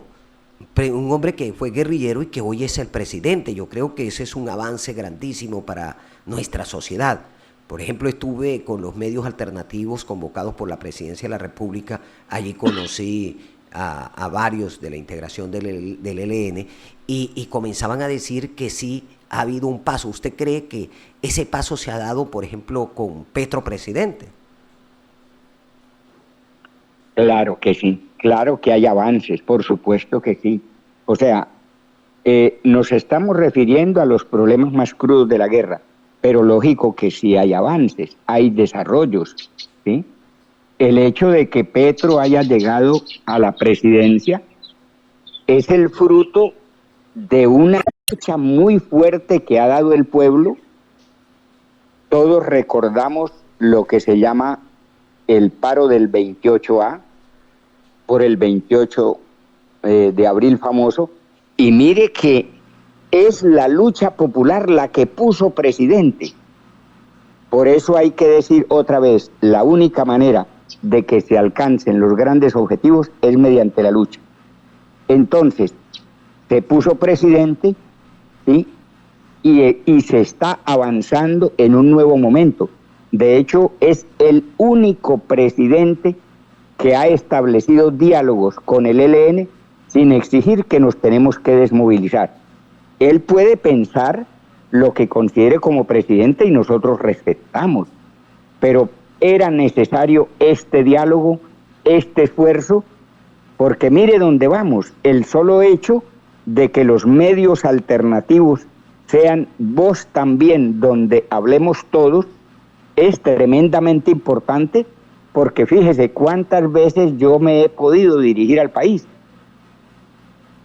un hombre que fue guerrillero y que hoy es el presidente. Yo creo que ese es un avance grandísimo para nuestra sociedad. Por ejemplo, estuve con los medios alternativos convocados por la Presidencia de la República. Allí conocí a varios de la integración del ELN y comenzaban a decir que sí ha habido un paso. ¿Usted cree que ese paso se ha dado, por ejemplo, con Petro presidente? Claro que sí, claro que hay avances, por supuesto que sí. O sea, nos estamos refiriendo a los problemas más crudos de la guerra, pero lógico que sí hay avances, hay desarrollos, ¿sí? El hecho de que Petro haya llegado a la presidencia es el fruto de una lucha muy fuerte que ha dado el pueblo. Todos recordamos lo que se llama el paro del 28A, por el 28 de abril famoso, y mire que es la lucha popular la que puso presidente. Por eso hay que decir otra vez, la única manera de que se alcancen los grandes objetivos es mediante la lucha. Entonces, se puso presidente, ¿sí? Y se está avanzando en un nuevo momento. De hecho, es el único presidente que ha establecido diálogos con el ELN sin exigir que nos tenemos que desmovilizar. Él puede pensar lo que considere como presidente y nosotros respetamos, pero era necesario este diálogo, este esfuerzo, porque mire dónde vamos. El solo hecho de que los medios alternativos sean voz también donde hablemos todos es tremendamente importante, porque fíjese cuántas veces yo me he podido dirigir al país,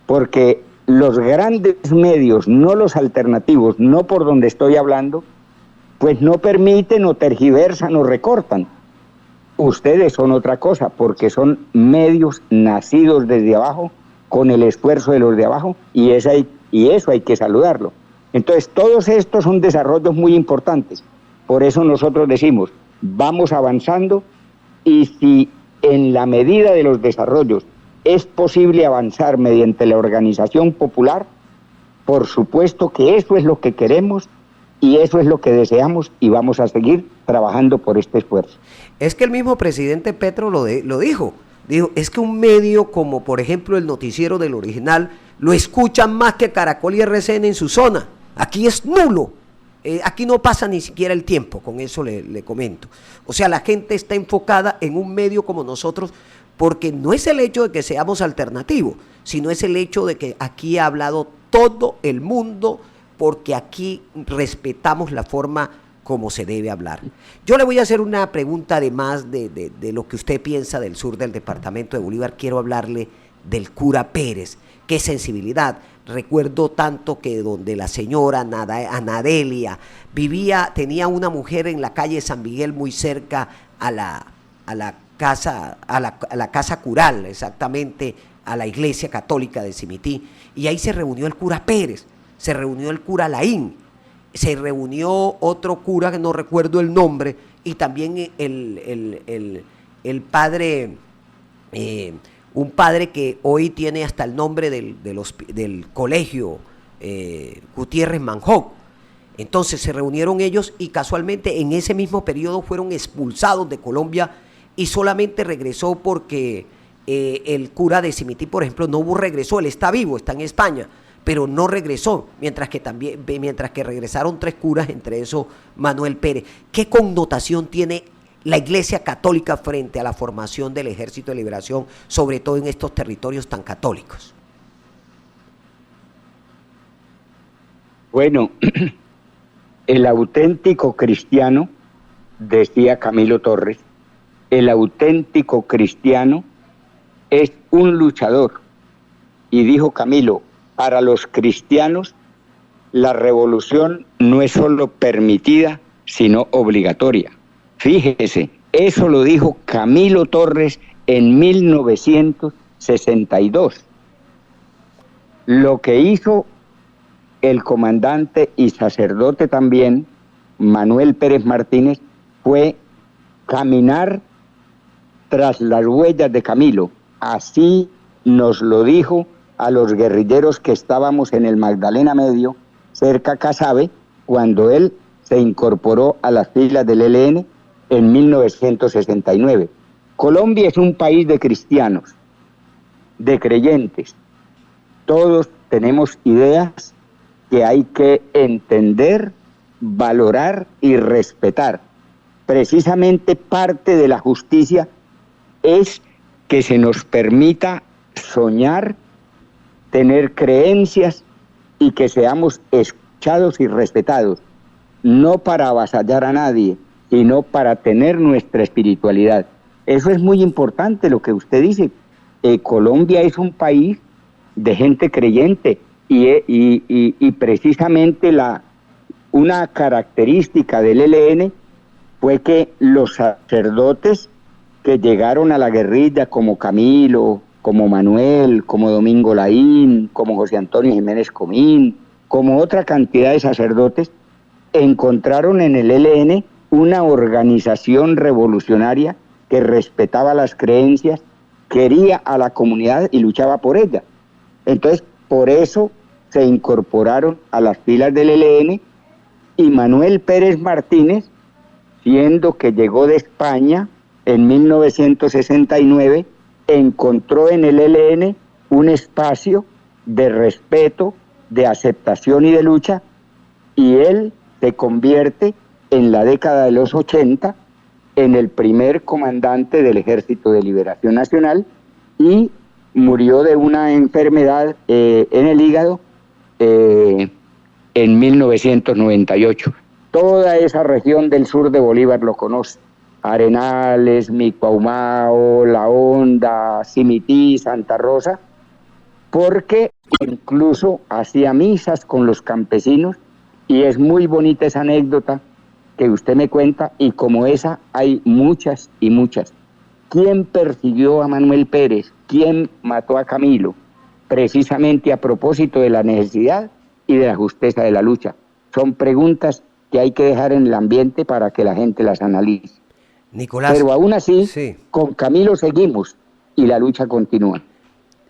porque los grandes medios, no los alternativos, no por donde estoy hablando, pues no permiten o tergiversan o recortan. Ustedes son otra cosa, porque son medios nacidos desde abajo, con el esfuerzo de los de abajo, y eso hay que saludarlo. Entonces, todos estos son desarrollos muy importantes. Por eso nosotros decimos, vamos avanzando, y si en la medida de los desarrollos es posible avanzar mediante la organización popular, por supuesto que eso es lo que queremos y eso es lo que deseamos, y vamos a seguir trabajando por este esfuerzo. Es que el mismo presidente Petro lo dijo, es que un medio como por ejemplo el noticiero del Original lo escuchan más que Caracol y RCN en su zona. Aquí es nulo. Aquí no pasa ni siquiera el tiempo, con eso le comento. O sea, la gente está enfocada en un medio como nosotros, porque no es el hecho de que seamos alternativos, sino es el hecho de que aquí ha hablado todo el mundo, porque aquí respetamos la forma como se debe hablar. Yo le voy a hacer una pregunta además de lo que usted piensa del sur del departamento de Bolívar. Quiero hablarle del cura Pérez. Qué sensibilidad. Recuerdo tanto que donde la señora Anadelia vivía, tenía una mujer en la calle San Miguel muy cerca a la casa cural, exactamente a la iglesia católica de Cimití, y ahí se reunió el cura Pérez, se reunió el cura Laín, se reunió otro cura que no recuerdo el nombre, y también el padre, un padre que hoy tiene hasta el nombre del colegio Gutiérrez Manjoc. Entonces se reunieron ellos y casualmente en ese mismo periodo fueron expulsados de Colombia, y solamente regresó porque el cura de Cimití, por ejemplo, no regresó. Él está vivo, está en España, pero no regresó, mientras que regresaron 3 curas, entre esos Manuel Pérez. ¿Qué connotación tiene la Iglesia Católica frente a la formación del Ejército de Liberación, sobre todo en estos territorios tan católicos? Bueno, el auténtico cristiano, decía Camilo Torres, el auténtico cristiano es un luchador. Y dijo Camilo, para los cristianos la revolución no es solo permitida, sino obligatoria. Fíjese, eso lo dijo Camilo Torres en 1962. Lo que hizo el comandante y sacerdote también, Manuel Pérez Martínez, fue caminar tras las huellas de Camilo. Así nos lo dijo a los guerrilleros que estábamos en el Magdalena Medio, cerca a Casabe, cuando él se incorporó a las filas del ELN en 1969. Colombia es un país de cristianos, de creyentes. Todos tenemos ideas que hay que entender, valorar y respetar. Precisamente parte de la justicia es que se nos permita soñar, tener creencias y que seamos escuchados y respetados, no para avasallar a nadie, sino para tener nuestra espiritualidad. Eso es muy importante lo que usted dice. Colombia es un país de gente creyente y precisamente una característica del ELN fue que los sacerdotes que llegaron a la guerrilla como Camilo, como Manuel, como Domingo Laín, como José Antonio Jiménez Comín, como otra cantidad de sacerdotes, encontraron en el ELN una organización revolucionaria que respetaba las creencias, quería a la comunidad y luchaba por ella. Entonces, por eso se incorporaron a las filas del ELN y Manuel Pérez Martínez, siendo que llegó de España en 1969, encontró en el ELN un espacio de respeto, de aceptación y de lucha, y él se convierte en la década de los 80 en el primer comandante del Ejército de Liberación Nacional y murió de una enfermedad en el hígado en 1998. Toda esa región del sur de Bolívar lo conoce. Arenales, Micuaumao, La Honda, Simití, Santa Rosa, porque incluso hacía misas con los campesinos y es muy bonita esa anécdota que usted me cuenta y como esa hay muchas y muchas. ¿Quién persiguió a Manuel Pérez? ¿Quién mató a Camilo? Precisamente a propósito de la necesidad y de la justeza de la lucha. Son preguntas que hay que dejar en el ambiente para que la gente las analice. Nicolás, pero aún así, sí, con Camilo seguimos y la lucha continúa.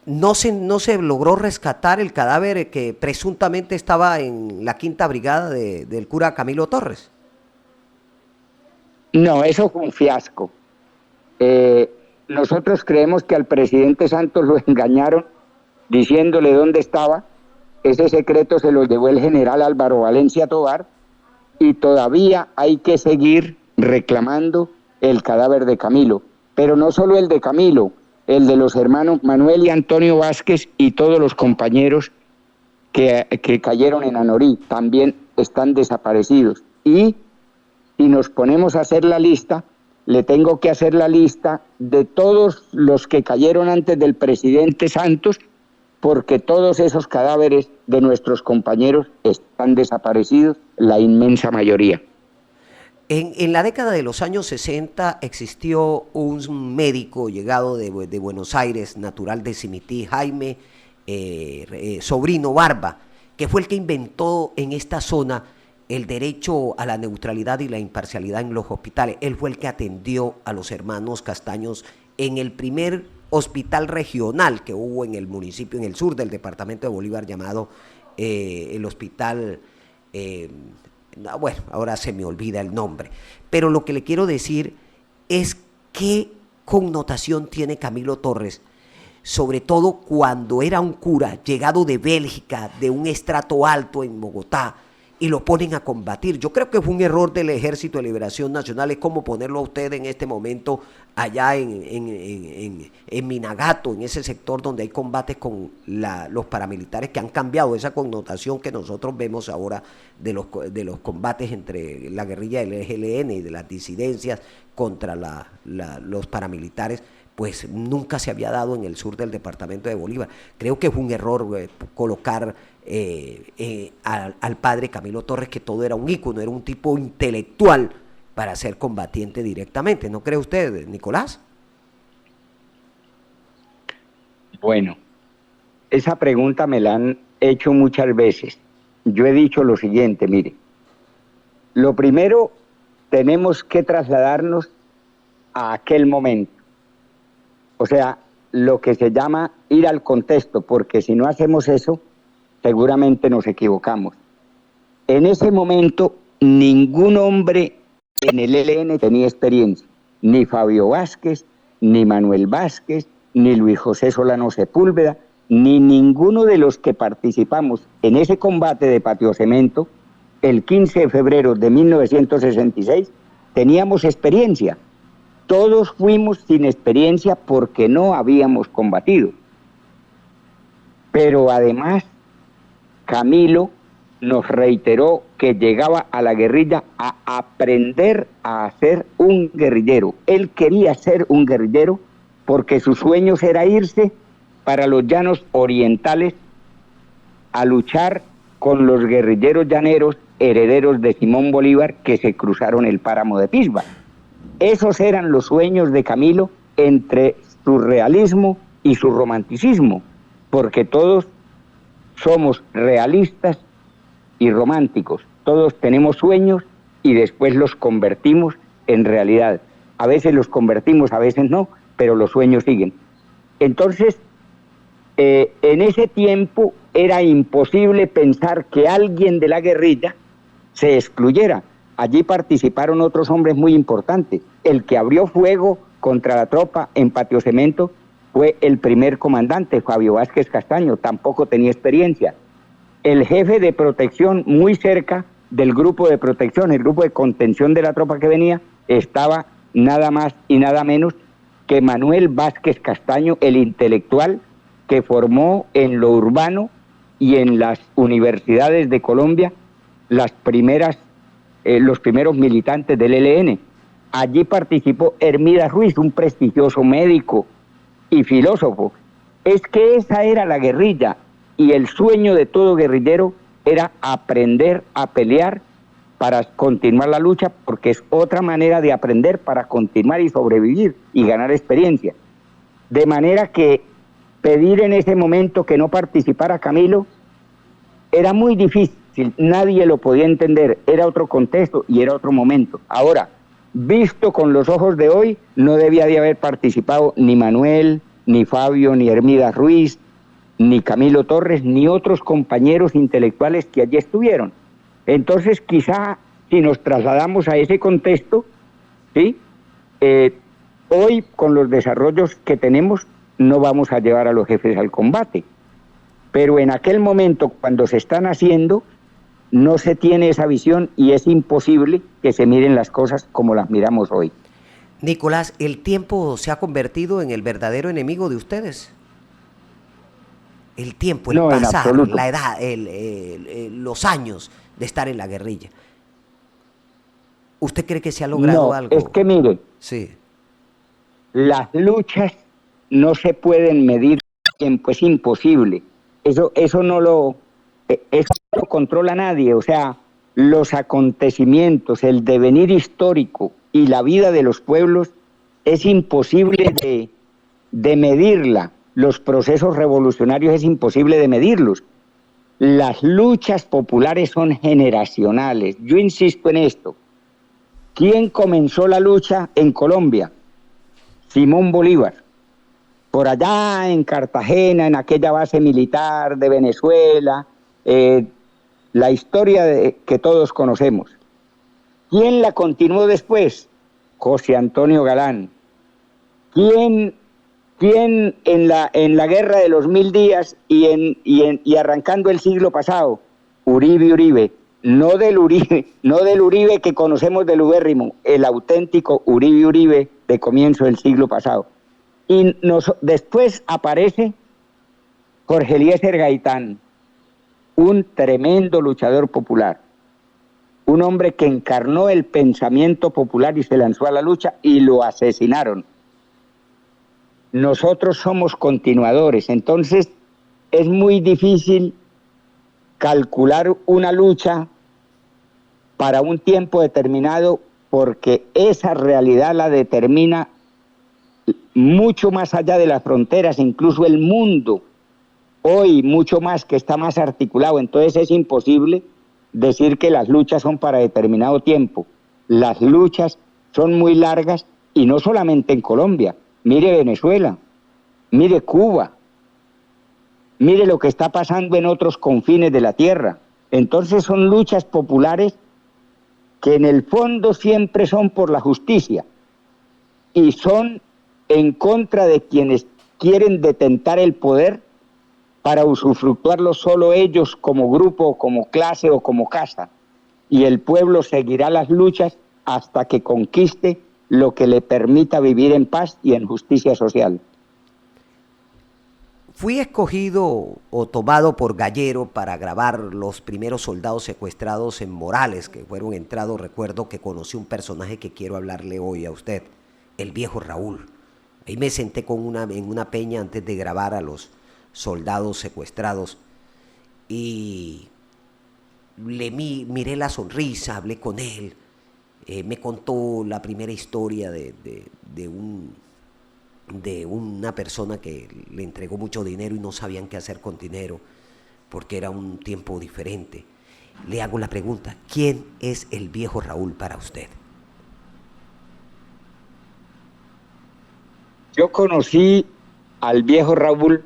¿No se logró rescatar el cadáver que presuntamente estaba en la quinta brigada del cura Camilo Torres? No, eso fue un fiasco. Nosotros creemos que al presidente Santos lo engañaron diciéndole dónde estaba. Ese secreto se lo llevó el general Álvaro Valencia Tovar y todavía hay que seguir reclamando el cadáver de Camilo. Pero no solo el de Camilo, el de los hermanos Manuel y Antonio Vázquez y todos los compañeros que cayeron en Anorí, también están desaparecidos. Y si nos ponemos a hacer la lista, le tengo que hacer la lista de todos los que cayeron antes del presidente Santos, porque todos esos cadáveres de nuestros compañeros están desaparecidos, la inmensa mayoría. En la década de los años 60 existió un médico llegado de Buenos Aires, natural de Simití, Jaime Sobrino Barba, que fue el que inventó en esta zona el derecho a la neutralidad y la imparcialidad en los hospitales. Él fue el que atendió a los hermanos Castaños en el primer hospital regional que hubo en el municipio, en el sur del departamento de Bolívar, llamado el hospital... bueno, ahora se me olvida el nombre, pero lo que le quiero decir es qué connotación tiene Camilo Torres, sobre todo cuando era un cura llegado de Bélgica, de un estrato alto en Bogotá, y lo ponen a combatir. Yo creo que fue un error del Ejército de Liberación Nacional, es como ponerlo a usted en este momento allá en Minagato, en ese sector donde hay combates con los paramilitares que han cambiado esa connotación que nosotros vemos ahora de los combates entre la guerrilla del ELN y de las disidencias contra los paramilitares. Pues nunca se había dado en el sur del departamento de Bolívar. Creo que fue un error colocar al padre Camilo Torres, que todo era un ícono, era un tipo intelectual para ser combatiente directamente. ¿No cree usted, Nicolás? Bueno, esa pregunta me la han hecho muchas veces. Yo he dicho lo siguiente, mire, lo primero, tenemos que trasladarnos a aquel momento. O sea, lo que se llama ir al contexto, porque si no hacemos eso, seguramente nos equivocamos. En ese momento, ningún hombre en el ELN tenía experiencia, ni Fabio Vázquez, ni Manuel Vázquez, ni Luis José Solano Sepúlveda, ni ninguno de los que participamos en ese combate de Patio Cemento, el 15 de febrero de 1966, teníamos experiencia. Todos fuimos sin experiencia porque no habíamos combatido. Pero además, Camilo nos reiteró que llegaba a la guerrilla a aprender a ser un guerrillero. Él quería ser un guerrillero porque su sueño era irse para los llanos orientales a luchar con los guerrilleros llaneros herederos de Simón Bolívar que se cruzaron el páramo de Pisba. Esos eran los sueños de Camilo entre su realismo y su romanticismo, porque todos somos realistas y románticos, todos tenemos sueños y después los convertimos en realidad. A veces los convertimos, a veces no, pero los sueños siguen. Entonces, en ese tiempo era imposible pensar que alguien de la guerrilla se excluyera. Allí participaron otros hombres muy importantes. El que abrió fuego contra la tropa en Patio Cemento fue el primer comandante, Fabio Vázquez Castaño, tampoco tenía experiencia. El jefe de protección muy cerca del grupo de protección, el grupo de contención de la tropa que venía, estaba nada más y nada menos que Manuel Vázquez Castaño, el intelectual que formó en lo urbano y en las universidades de Colombia los primeros militantes del ELN. Allí participó Hermídas Ruiz, un prestigioso médico y filósofo. Es que esa era la guerrilla, y el sueño de todo guerrillero era aprender a pelear para continuar la lucha, porque es otra manera de aprender para continuar y sobrevivir y ganar experiencia. De manera que pedir en ese momento que no participara Camilo era muy difícil. Nadie lo podía entender, era otro contexto y era otro momento. Ahora, visto con los ojos de hoy, no debía de haber participado ni Manuel, ni Fabio, ni Hermídas Ruiz, ni Camilo Torres, ni otros compañeros intelectuales que allí estuvieron. Entonces, quizá, si nos trasladamos a ese contexto, ¿sí? Hoy, con los desarrollos que tenemos, no vamos a llevar a los jefes al combate. Pero en aquel momento, cuando se están haciendo, no se tiene esa visión y es imposible que se miren las cosas como las miramos hoy. Nicolás, ¿el tiempo se ha convertido en el verdadero enemigo de ustedes? El tiempo, el no, pasar, la edad, los años de estar en la guerrilla. ¿Usted cree que se ha logrado algo? Es que mire, sí, las luchas no se pueden medir en tiempo, es imposible. Eso no lo controla nadie. O sea, los acontecimientos, el devenir histórico y la vida de los pueblos es imposible de medirla. Los procesos revolucionarios es imposible de medirlos. Las luchas populares son generacionales. Yo insisto en esto. ¿Quién comenzó la lucha en Colombia? Simón Bolívar. Por allá en Cartagena, en aquella base militar de Venezuela, la historia que todos conocemos. ¿Quién la continuó después? José Antonio Galán. ¿Quién en la guerra de los 1000 días y arrancando el siglo pasado? Uribe. no del Uribe que conocemos del ubérrimo, el auténtico Uribe de comienzo del siglo pasado. Y después aparece Jorge Eliezer Gaitán, un tremendo luchador popular, un hombre que encarnó el pensamiento popular y se lanzó a la lucha y lo asesinaron. Nosotros somos continuadores, entonces es muy difícil calcular una lucha para un tiempo determinado porque esa realidad la determina mucho más allá de las fronteras, incluso el mundo, hoy mucho más, que está más articulado. Entonces es imposible decir que las luchas son para determinado tiempo. Las luchas son muy largas y no solamente en Colombia. Mire Venezuela, mire Cuba, mire lo que está pasando en otros confines de la tierra. Entonces son luchas populares que en el fondo siempre son por la justicia y son en contra de quienes quieren detentar el poder para usufructuarlo solo ellos como grupo, como clase o como casta. Y el pueblo seguirá las luchas hasta que conquiste lo que le permita vivir en paz y en justicia social. Fui escogido o tomado por Gallero para grabar los primeros soldados secuestrados en Morales, que fueron entrados. Recuerdo que conocí un personaje que quiero hablarle hoy a usted, el viejo Raúl. Ahí me senté en una peña antes de grabar a los soldados secuestrados y miré la sonrisa, hablé con él, me contó la primera historia de una persona que le entregó mucho dinero y no sabían qué hacer con dinero porque era un tiempo diferente. Le hago la pregunta, ¿quién es el viejo Raúl para usted? Yo conocí al viejo Raúl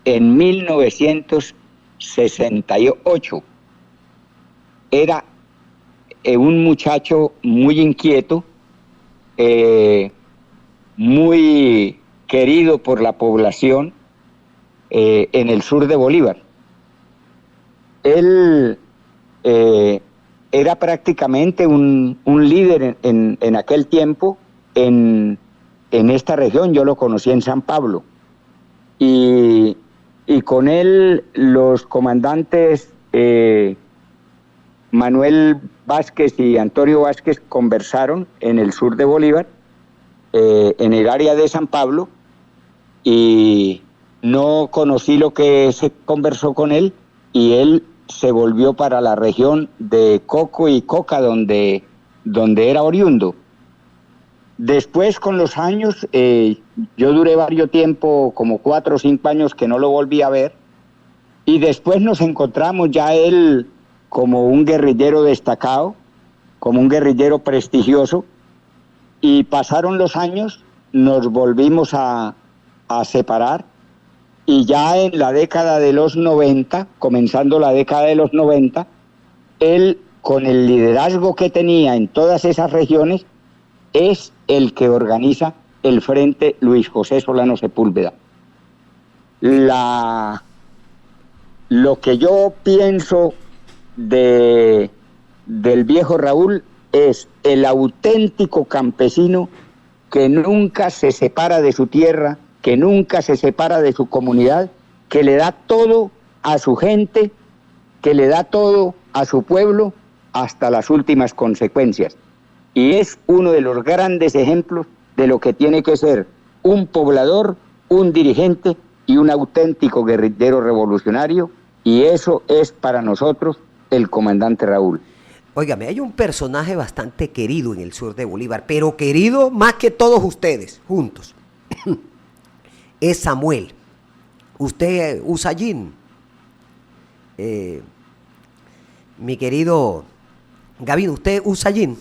en 1968. Era un muchacho muy inquieto, muy querido por la población en el sur de Bolívar. Él era prácticamente un líder en aquel tiempo en esta región. Yo lo conocí en San Pablo. Y con él los comandantes Manuel Vázquez y Antonio Vázquez conversaron en el sur de Bolívar, en el área de San Pablo, y no conocí lo que se conversó con él, y él se volvió para la región de Coco y Coca, donde era oriundo. Después, con los años, yo duré varios tiempo, como 4 o 5 años que no lo volví a ver, y después nos encontramos ya él como un guerrillero destacado, como un guerrillero prestigioso, y pasaron los años, nos volvimos a separar, y ya en la década de los 90, comenzando la década de los 90, él, con el liderazgo que tenía en todas esas regiones, es el que organiza el Frente Luis José Solano Sepúlveda. Lo que yo pienso del viejo Raúl es el auténtico campesino que nunca se separa de su tierra, que nunca se separa de su comunidad, que le da todo a su gente, que le da todo a su pueblo hasta las últimas consecuencias. Y es uno de los grandes ejemplos de lo que tiene que ser un poblador, un dirigente y un auténtico guerrillero revolucionario, y eso es para nosotros el comandante Raúl. Óigame, hay un personaje bastante querido en el sur de Bolívar, pero querido más que todos ustedes juntos. Es Samuel. Usted usa jean. Mi querido Gavino, ¿usted usa jean?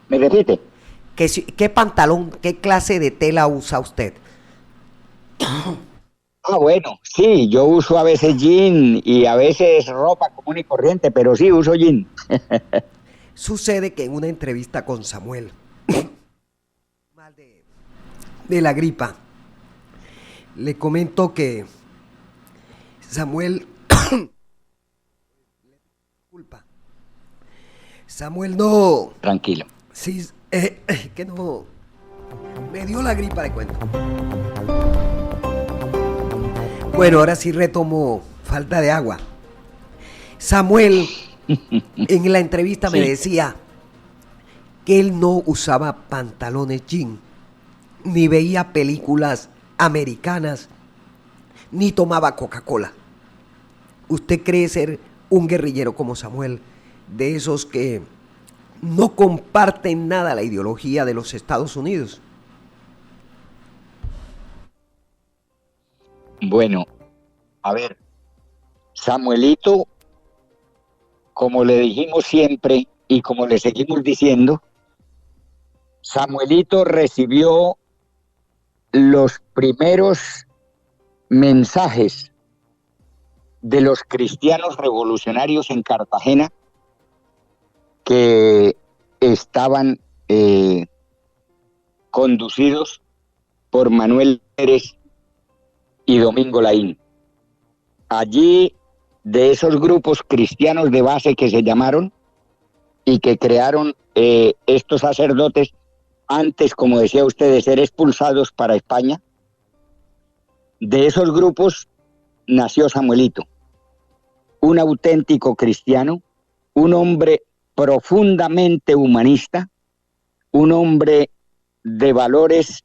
¿Me repite? ¿Qué pantalón, qué clase de tela usa usted? Bueno, sí, yo uso a veces jean y a veces ropa común y corriente, pero sí uso jean. Sucede que en una entrevista con Samuel, mal de la gripa, le comento que Samuel Culpa. Samuel, no. Tranquilo. Sí, que no. Me dio la gripa, le cuento. Bueno, ahora sí retomo falta de agua. Samuel, en la entrevista me decía que él no usaba pantalones jean, ni veía películas americanas, ni tomaba Coca-Cola. ¿Usted cree ser un guerrillero como Samuel, de esos que no comparten nada la ideología de los Estados Unidos? Bueno, a ver, Samuelito, como le dijimos siempre y como le seguimos diciendo, Samuelito recibió los primeros mensajes de los cristianos revolucionarios en Cartagena que estaban conducidos por Manuel Pérez y Domingo Laín. Allí, de esos grupos cristianos de base que se llamaron y que crearon estos sacerdotes antes, como decía usted, de ser expulsados para España, de esos grupos nació Samuelito, un auténtico cristiano, un hombre profundamente humanista, un hombre de valores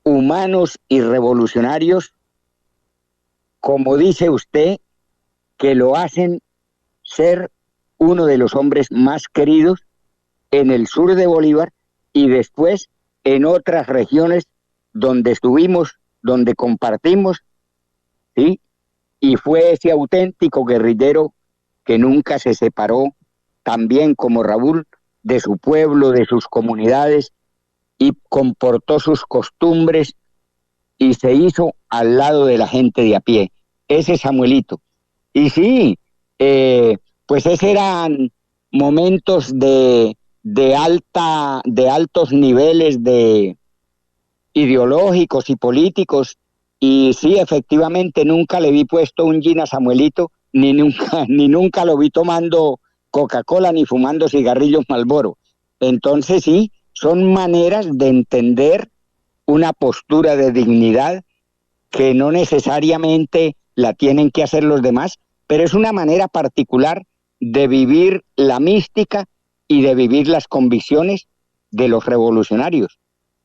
humanos y revolucionarios, como dice usted, que lo hacen ser uno de los hombres más queridos en el sur de Bolívar y después en otras regiones donde estuvimos, donde compartimos, ¿sí? Y fue ese auténtico guerrillero que nunca se separó, también como Raúl, de su pueblo, de sus comunidades, y comportó sus costumbres y se hizo al lado de la gente de a pie. Ese Samuelito. Y sí, pues esos eran momentos de altos niveles de ideológicos y políticos. Y sí, efectivamente, nunca le vi puesto un jean a Samuelito, ni nunca lo vi tomando Coca-Cola ni fumando cigarrillos Marlboro. Entonces sí, son maneras de entender una postura de dignidad que no necesariamente la tienen que hacer los demás, pero es una manera particular de vivir la mística y de vivir las convicciones de los revolucionarios.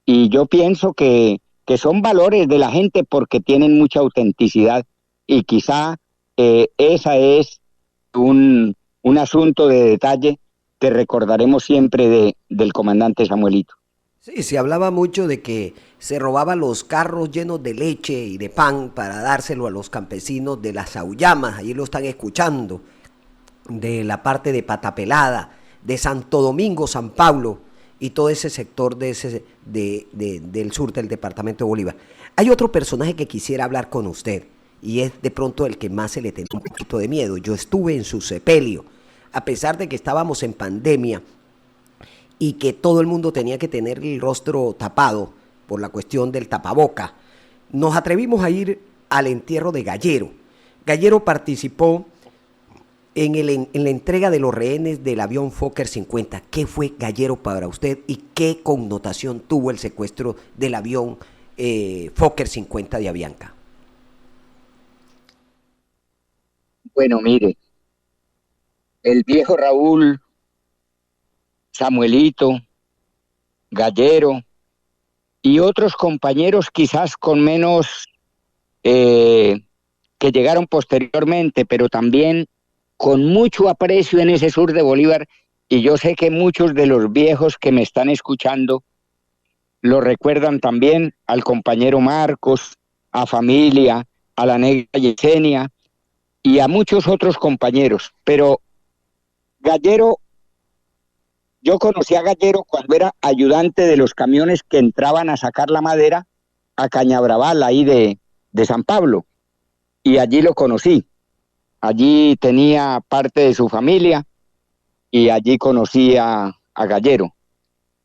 Y yo pienso que son valores de la gente porque tienen mucha autenticidad y quizá esa es un asunto de detalle que recordaremos siempre del comandante Samuelito. Sí, se hablaba mucho de que se robaba los carros llenos de leche y de pan para dárselo a los campesinos de las Auyamas, allí lo están escuchando, de la parte de Patapelada, de Santo Domingo, San Pablo y todo ese sector del sur del departamento de Bolívar. Hay otro personaje que quisiera hablar con usted y es de pronto el que más se le tenía un poquito de miedo. Yo estuve en su sepelio, a pesar de que estábamos en pandemia y que todo el mundo tenía que tener el rostro tapado por la cuestión del tapaboca. Nos atrevimos a ir al entierro de Gallero. Gallero participó en la entrega de los rehenes del avión Fokker 50. ¿Qué fue Gallero para usted y qué connotación tuvo el secuestro del avión Fokker 50 de Avianca? Bueno, mire, el viejo Raúl, Samuelito, Gallero y otros compañeros quizás con menos que llegaron posteriormente, pero también con mucho aprecio en ese sur de Bolívar, y yo sé que muchos de los viejos que me están escuchando lo recuerdan también, al compañero Marcos, a Familia, a la negra Yesenia y a muchos otros compañeros. Pero Gallero, yo conocí a Gallero cuando era ayudante de los camiones que entraban a sacar la madera a Cañabraval, ahí de San Pablo, y allí lo conocí. Allí tenía parte de su familia y allí conocí a Gallero.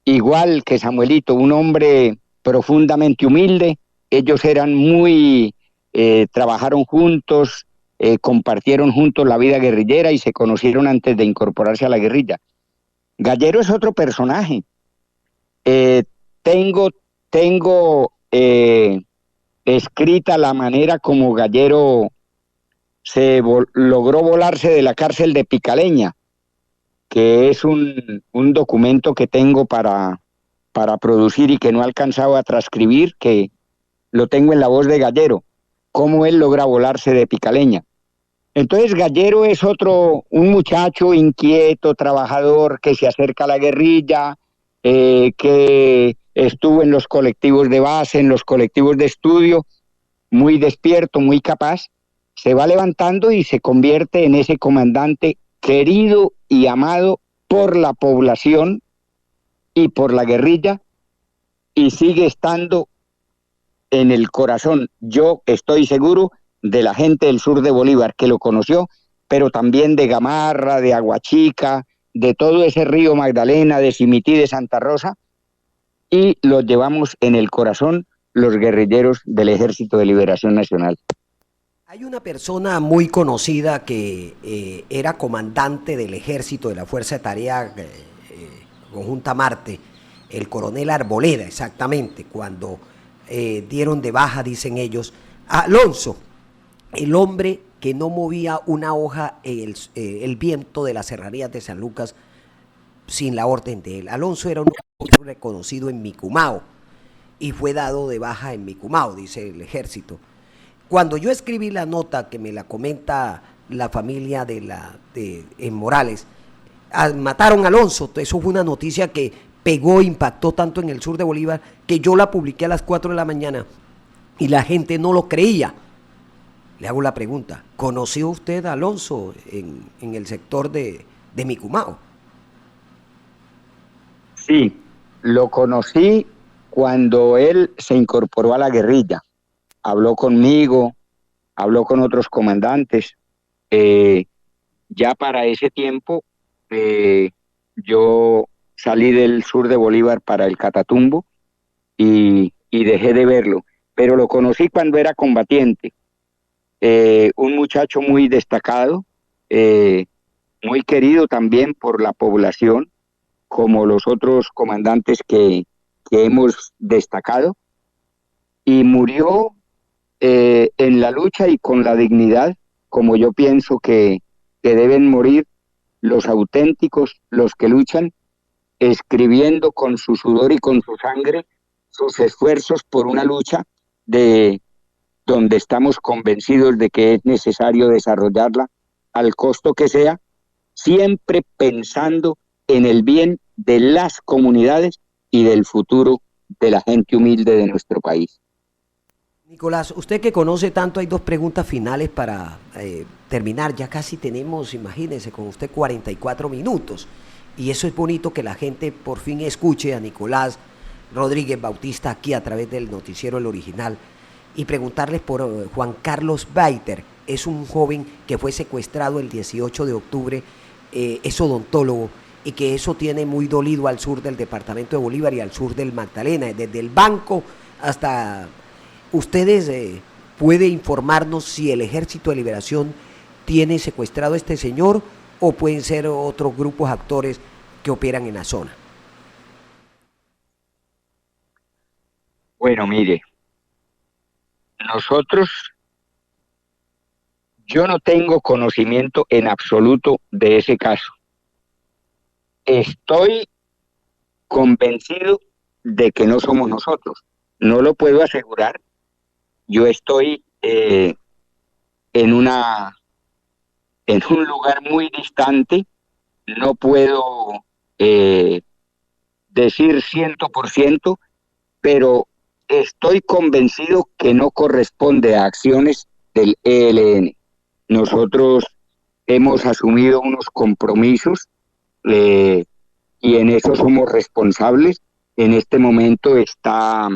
Igual que Samuelito, un hombre profundamente humilde. Ellos eran trabajaron juntos, compartieron juntos la vida guerrillera y se conocieron antes de incorporarse a la guerrilla. Gallero es otro personaje. Tengo escrita la manera como Gallero logró volarse de la cárcel de Picaleña, que es un documento que tengo para producir y que no he alcanzado a transcribir, que lo tengo en la voz de Gallero, cómo él logra volarse de Picaleña. Entonces Gallero es un muchacho inquieto, trabajador, que se acerca a la guerrilla, que estuvo en los colectivos de base, en los colectivos de estudio, muy despierto, muy capaz, se va levantando y se convierte en ese comandante querido y amado por la población y por la guerrilla, y sigue estando en el corazón, yo estoy seguro, de la gente del sur de Bolívar que lo conoció, pero también de Gamarra, de Aguachica, de todo ese río Magdalena, de Simití, de Santa Rosa, y los llevamos en el corazón los guerrilleros del Ejército de Liberación Nacional. Hay una persona muy conocida que era comandante del ejército de la Fuerza de Tarea Conjunta Marte, el coronel Arboleda, exactamente, cuando dieron de baja, dicen ellos, a Alonso, el hombre que no movía una hoja el viento de las serranías de San Lucas sin la orden de él. Alonso era un hombre reconocido en Micumao y fue dado de baja en Micumao, dice el ejército. Cuando yo escribí la nota que me la comenta la familia en Morales, mataron a Alonso, eso fue una noticia que pegó, impactó tanto en el sur de Bolívar que yo la publiqué a las 4 de la mañana y la gente no lo creía. Le hago la pregunta, ¿conoció usted a Alonso en el sector de Micumao? Sí, lo conocí cuando él se incorporó a la guerrilla. Habló conmigo, habló con otros comandantes. Ya para ese tiempo yo salí del sur de Bolívar para el Catatumbo y dejé de verlo, pero lo conocí cuando era combatiente. Un muchacho muy destacado, muy querido también por la población, como los otros comandantes que hemos destacado, y murió en la lucha y con la dignidad, como yo pienso que deben morir los auténticos, los que luchan, escribiendo con su sudor y con su sangre sus esfuerzos por una lucha donde estamos convencidos de que es necesario desarrollarla al costo que sea, siempre pensando en el bien de las comunidades y del futuro de la gente humilde de nuestro país. Nicolás, usted que conoce tanto, hay dos preguntas finales para terminar. Ya casi tenemos, imagínense, con usted 44 minutos. Y eso es bonito, que la gente por fin escuche a Nicolás Rodríguez Bautista aquí a través del noticiero El Original. Y preguntarles por Juan Carlos Baiter. Es un joven que fue secuestrado el 18 de octubre, es odontólogo, y que eso tiene muy dolido al sur del departamento de Bolívar y al sur del Magdalena, desde el Banco hasta... ¿Ustedes puede informarnos si el Ejército de Liberación tiene secuestrado a este señor o pueden ser otros grupos actores que operan en la zona? Bueno, mire, yo no tengo conocimiento en absoluto de ese caso. Estoy convencido de que no somos nosotros. No lo puedo asegurar. Yo estoy en un lugar muy distante. No puedo decir 100%, pero estoy convencido que no corresponde a acciones del ELN. Nosotros hemos asumido unos compromisos y en eso somos responsables. En este momento está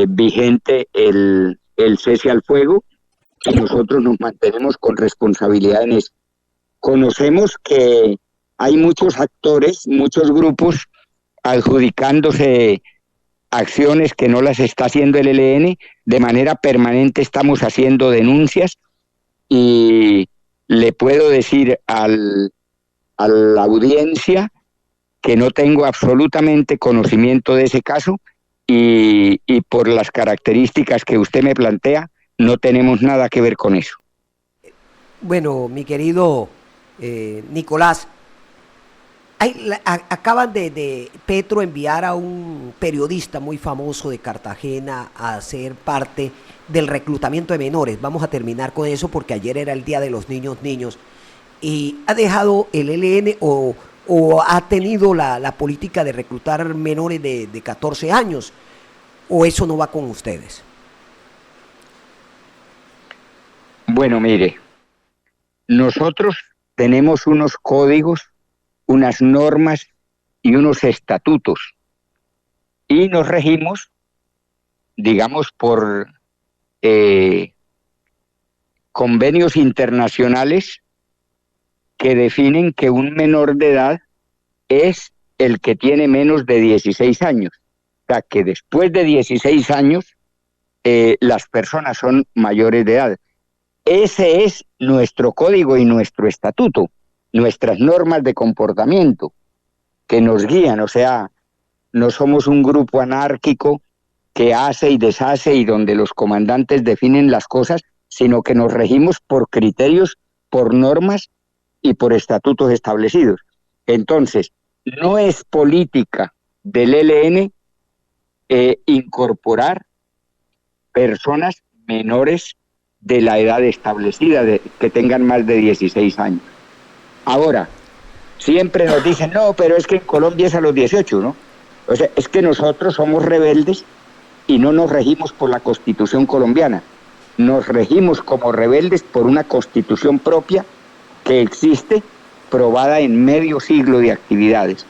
vigente el cese al fuego y nosotros nos mantenemos con responsabilidad en eso. Conocemos que hay muchos actores, muchos grupos adjudicándose acciones que no las está haciendo el ELN. De manera permanente estamos haciendo denuncias y le puedo decir a la audiencia que no tengo absolutamente conocimiento de ese caso y por las características que usted me plantea, no tenemos nada que ver con eso. Bueno, mi querido Nicolás, acaban de Petro enviar a un periodista muy famoso de Cartagena a ser parte del reclutamiento de menores. Vamos a terminar con eso porque ayer era el Día de los Niños. Y ha dejado el ELN o ha tenido la política de reclutar menores de 14 años, o eso no va con ustedes. Bueno, mire, nosotros tenemos unos códigos, unas normas y unos estatutos y nos regimos, digamos, por convenios internacionales que definen que un menor de edad es el que tiene menos de 16 años. O sea, que después de 16 años las personas son mayores de edad. Ese es nuestro código y nuestro estatuto, nuestras normas de comportamiento que nos guían. O sea, no somos un grupo anárquico que hace y deshace y donde los comandantes definen las cosas, sino que nos regimos por criterios, por normas y por estatutos establecidos. Entonces, no es política del ELN incorporar personas menores de la edad establecida, que tengan más de 16 años. Ahora, siempre nos dicen, no, pero es que en Colombia es a los 18, ¿no? O sea, es que nosotros somos rebeldes y no nos regimos por la Constitución colombiana. Nos regimos como rebeldes por una Constitución propia que existe, probada en medio siglo de actividades.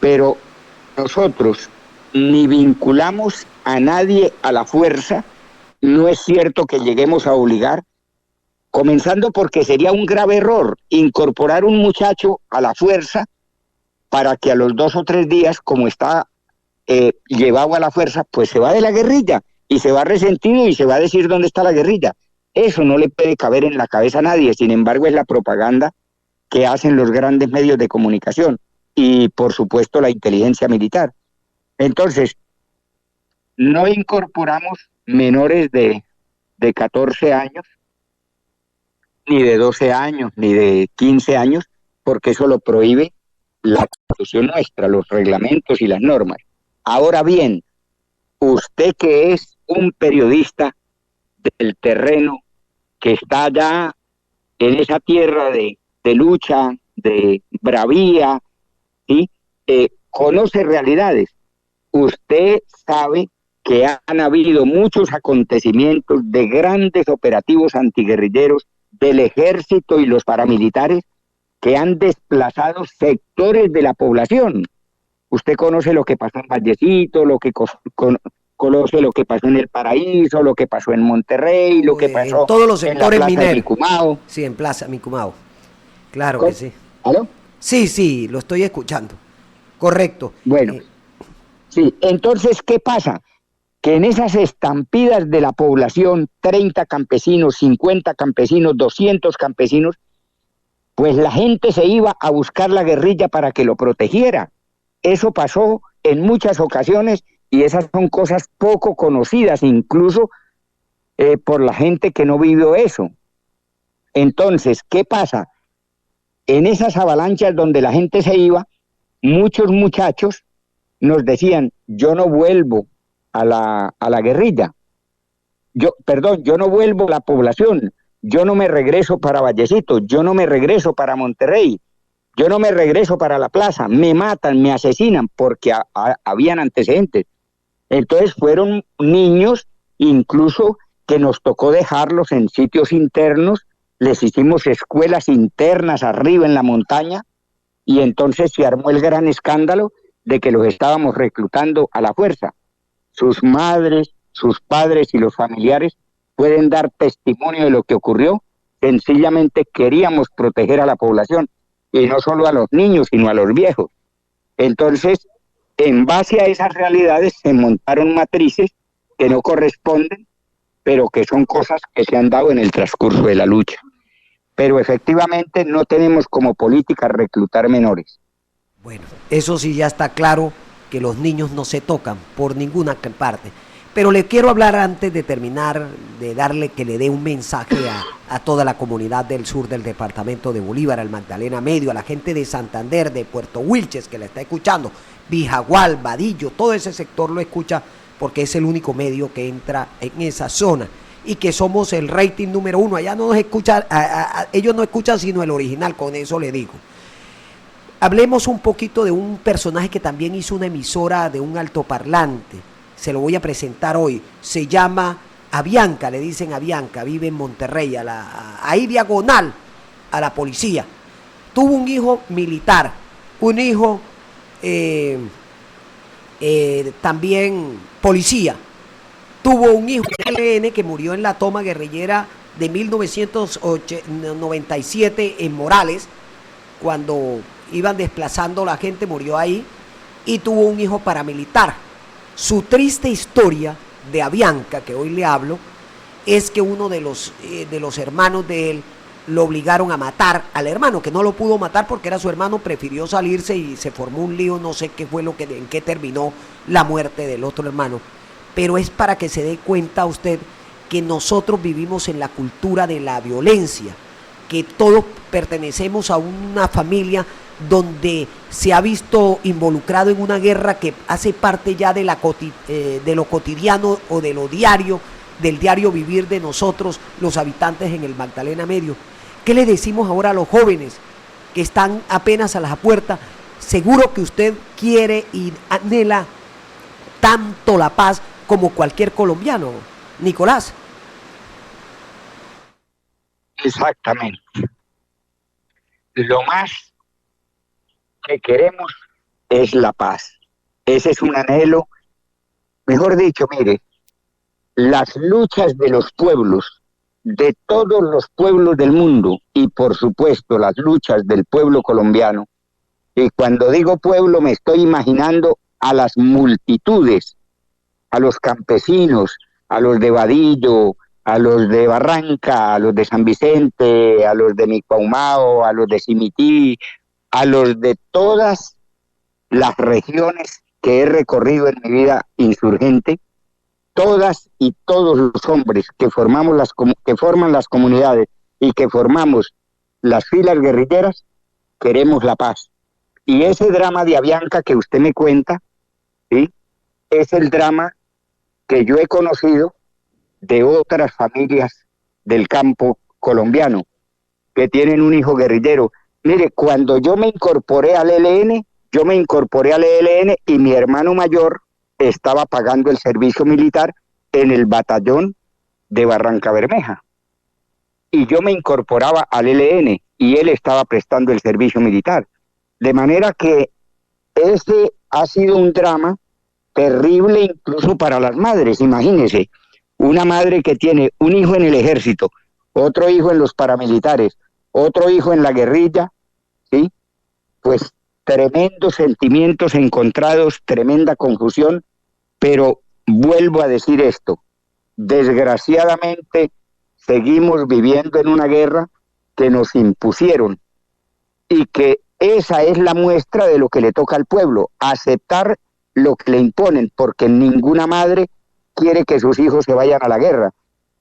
Pero nosotros ni vinculamos a nadie a la fuerza. No es cierto que lleguemos a obligar, comenzando porque sería un grave error incorporar un muchacho a la fuerza para que a los 2 o 3 días, como está llevado a la fuerza, pues se va de la guerrilla y se va resentido y se va a decir dónde está la guerrilla. Eso no le puede caber en la cabeza a nadie. Sin embargo, es la propaganda que hacen los grandes medios de comunicación y, por supuesto, la inteligencia militar. Entonces, no incorporamos menores de 14 años, ni de 12 años, ni de 15 años, porque eso lo prohíbe la Constitución nuestra, los reglamentos y las normas. Ahora bien, usted que es un periodista del terreno, que está allá en esa tierra de lucha, de bravía, ¿sí? Conoce realidades. Usted sabe que han habido muchos acontecimientos de grandes operativos antiguerrilleros del ejército y los paramilitares que han desplazado sectores de la población. Usted conoce lo que pasó en Vallecito, conoce lo que pasó en El Paraíso, lo que pasó en Monterrey, lo que pasó en todos los sectores en la Plaza mineros. de Micumao. Sí, en Plaza Micumao. Claro que sí. ¿Aló? Sí, lo estoy escuchando. Correcto. Bueno, sí, entonces, ¿qué pasa? Que en esas estampidas de la población, 30 campesinos, 50 campesinos, 200 campesinos, pues la gente se iba a buscar la guerrilla para que lo protegiera. Eso pasó en muchas ocasiones y esas son cosas poco conocidas, incluso por la gente que no vivió eso. Entonces, ¿qué pasa? En esas avalanchas donde la gente se iba, muchos muchachos nos decían, yo no vuelvo a la guerrilla, yo no vuelvo a la población, yo no me regreso para Vallecito, yo no me regreso para Monterrey, yo no me regreso para la plaza, me matan, me asesinan, porque habían antecedentes. Entonces fueron niños incluso que nos tocó dejarlos en sitios internos, les hicimos escuelas internas arriba en la montaña y entonces se armó el gran escándalo de que los estábamos reclutando a la fuerza. Sus madres, sus padres y los familiares pueden dar testimonio de lo que ocurrió. Sencillamente queríamos proteger a la población y no solo a los niños, sino a los viejos. Entonces, en base a esas realidades se montaron matrices que no corresponden pero que son cosas que se han dado en el transcurso de la lucha. Pero efectivamente no tenemos como política reclutar menores. Bueno, eso sí ya está claro, que los niños no se tocan por ninguna parte. Pero le quiero hablar antes de terminar, de darle que le dé un mensaje a toda la comunidad del sur del departamento de Bolívar, al Magdalena Medio, a la gente de Santander, de Puerto Wilches que la está escuchando, Vijagual, Vadillo, todo ese sector lo escucha porque es el único medio que entra en esa zona y que somos el rating número 1. Allá no nos escuchan, ellos no escuchan sino el original, con eso le digo. Hablemos un poquito de un personaje que también hizo una emisora de un altoparlante. Se lo voy a presentar hoy. Se llama Avianca, le dicen Avianca, vive en Monterrey, ahí diagonal a la policía. Tuvo un hijo militar, un hijo también policía. Tuvo un hijo del ELN que murió en la toma guerrillera de 1997 en Morales, cuando iban desplazando la gente, murió ahí, y tuvo un hijo paramilitar. Su triste historia de Avianca, que hoy le hablo, es que uno de los hermanos de él lo obligaron a matar al hermano, que no lo pudo matar porque era su hermano, prefirió salirse y se formó un lío, no sé qué fue en qué terminó la muerte del otro hermano. Pero es para que se dé cuenta usted que nosotros vivimos en la cultura de la violencia, que todos pertenecemos a una familia donde se ha visto involucrado en una guerra que hace parte ya de lo cotidiano o de lo diario, del diario vivir de nosotros, los habitantes en el Magdalena Medio. ¿Qué le decimos ahora a los jóvenes que están apenas a la puerta? Seguro que usted quiere y anhela tanto la paz como cualquier colombiano, Nicolás. Exactamente. Lo más que queremos es la paz. Ese es un anhelo. Mejor dicho, mire, las luchas de los pueblos, de todos los pueblos del mundo, y por supuesto las luchas del pueblo colombiano, y cuando digo pueblo me estoy imaginando a las multitudes, a los campesinos, a los de Vadillo, a los de Barranca, a los de San Vicente, a los de Micuaumao, a los de Simití, a los de todas las regiones que he recorrido en mi vida insurgente, todas y todos los hombres que forman las comunidades y que formamos las filas guerrilleras, queremos la paz. Y ese drama de Avianca que usted me cuenta, ¿sí?, es el drama que yo he conocido de otras familias del campo colombiano que tienen un hijo guerrillero. Mire, cuando yo me incorporé al ELN y mi hermano mayor estaba pagando el servicio militar en el batallón de Barranca Bermeja. Y yo me incorporaba al ELN y él estaba prestando el servicio militar. De manera que ese ha sido un drama terrible incluso para las madres. Imagínense, una madre que tiene un hijo en el ejército, otro hijo en los paramilitares, otro hijo en la guerrilla, ¿sí? Pues tremendos sentimientos encontrados, tremenda confusión, pero vuelvo a decir esto, desgraciadamente seguimos viviendo en una guerra que nos impusieron y que esa es la muestra de lo que le toca al pueblo, aceptar lo que le imponen, porque ninguna madre quiere que sus hijos se vayan a la guerra.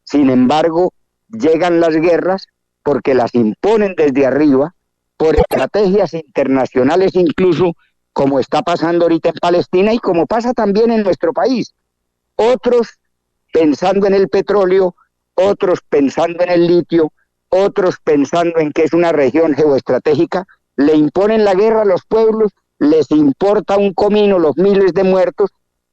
Sin embargo, llegan las guerras porque las imponen desde arriba, por estrategias internacionales incluso, como está pasando ahorita en Palestina y como pasa también en nuestro país. Otros pensando en el petróleo, otros pensando en el litio, otros pensando en que es una región geoestratégica, le imponen la guerra a los pueblos, les importa un comino los miles de muertos,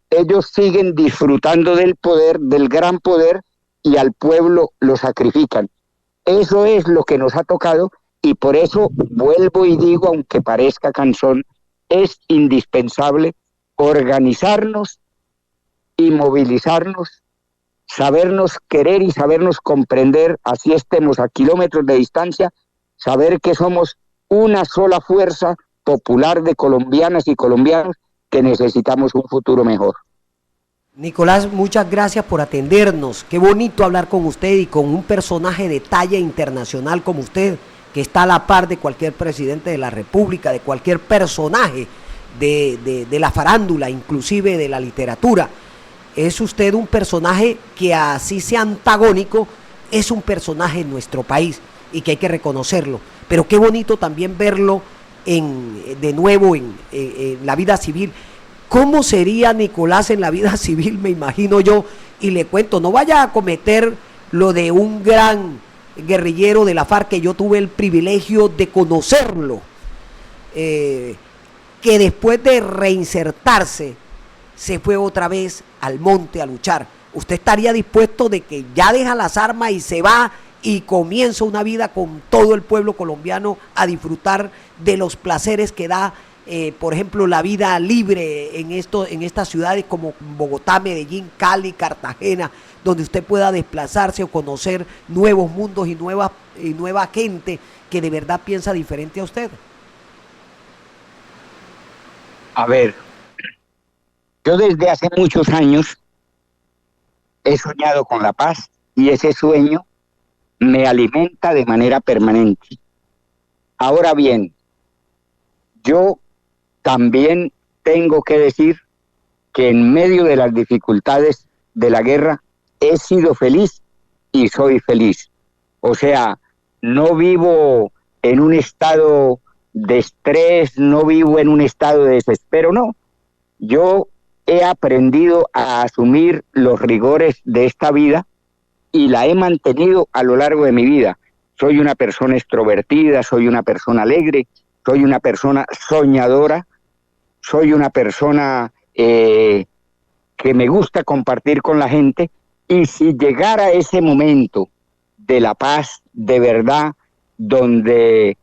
ellos siguen disfrutando del poder, del gran poder, y al pueblo lo sacrifican. Eso es lo que nos ha tocado, y por eso vuelvo y digo, aunque parezca cansón, es indispensable organizarnos y movilizarnos, sabernos querer y sabernos comprender, así estemos a kilómetros de distancia, saber que somos una sola fuerza popular de colombianas y colombianos que necesitamos un futuro mejor. Nicolás, muchas gracias por atendernos. Qué bonito hablar con usted y con un personaje de talla internacional como usted, que está a la par de cualquier presidente de la República, de cualquier personaje de la farándula, inclusive de la literatura. Es usted un personaje que, así sea antagónico, es un personaje en nuestro país y que hay que reconocerlo. Pero qué bonito también verlo de nuevo en la vida civil. ¿Cómo sería Nicolás en la vida civil? Me imagino yo, y le cuento, no vaya a cometer lo de un gran guerrillero de la FARC, que yo tuve el privilegio de conocerlo, que después de reinsertarse se fue otra vez al monte a luchar. ¿Usted estaría dispuesto de que ya deja las armas y se va y comienza una vida con todo el pueblo colombiano a disfrutar de los placeres que da, por ejemplo, la vida libre en estas ciudades como Bogotá, Medellín, Cali, Cartagena, donde usted pueda desplazarse o conocer nuevos mundos y nueva gente que de verdad piensa diferente a usted? A ver, yo desde hace muchos años he soñado con la paz y ese sueño me alimenta de manera permanente. Ahora bien, yo también tengo que decir que en medio de las dificultades de la guerra he sido feliz y soy feliz. O sea, no vivo en un estado de estrés, no vivo en un estado de desespero, no. Yo he aprendido a asumir los rigores de esta vida y la he mantenido a lo largo de mi vida. Soy una persona extrovertida, soy una persona alegre, soy una persona soñadora, soy una persona que me gusta compartir con la gente, y si llegara ese momento de la paz de verdad, donde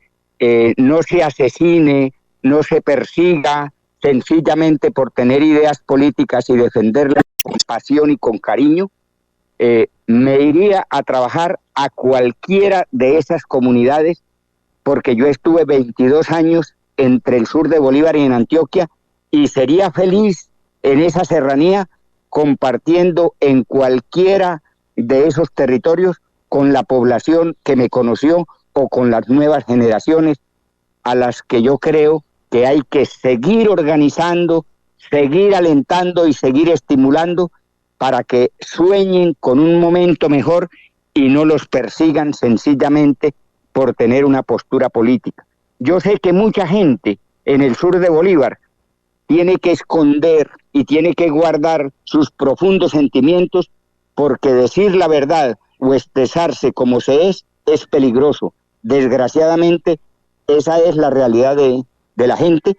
no se asesine, no se persiga, sencillamente por tener ideas políticas y defenderlas con pasión y con cariño, me iría a trabajar a cualquiera de esas comunidades, porque yo estuve 22 años entre el sur de Bolívar y en Antioquia, y sería feliz en esa serranía compartiendo en cualquiera de esos territorios con la población que me conoció o con las nuevas generaciones a las que yo creo que hay que seguir organizando, seguir alentando y seguir estimulando para que sueñen con un momento mejor y no los persigan sencillamente por tener una postura política. Yo sé que mucha gente en el sur de Bolívar tiene que esconder y tiene que guardar sus profundos sentimientos, porque decir la verdad o expresarse como se es peligroso. Desgraciadamente, esa es la realidad de la gente,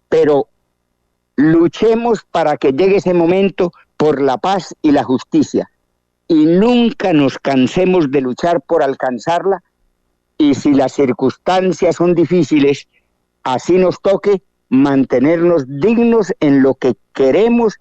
pero luchemos para que llegue ese momento por la paz y la justicia, y nunca nos cansemos de luchar por alcanzarla, y si las circunstancias son difíciles, así nos toque mantenernos dignos en lo que queremos,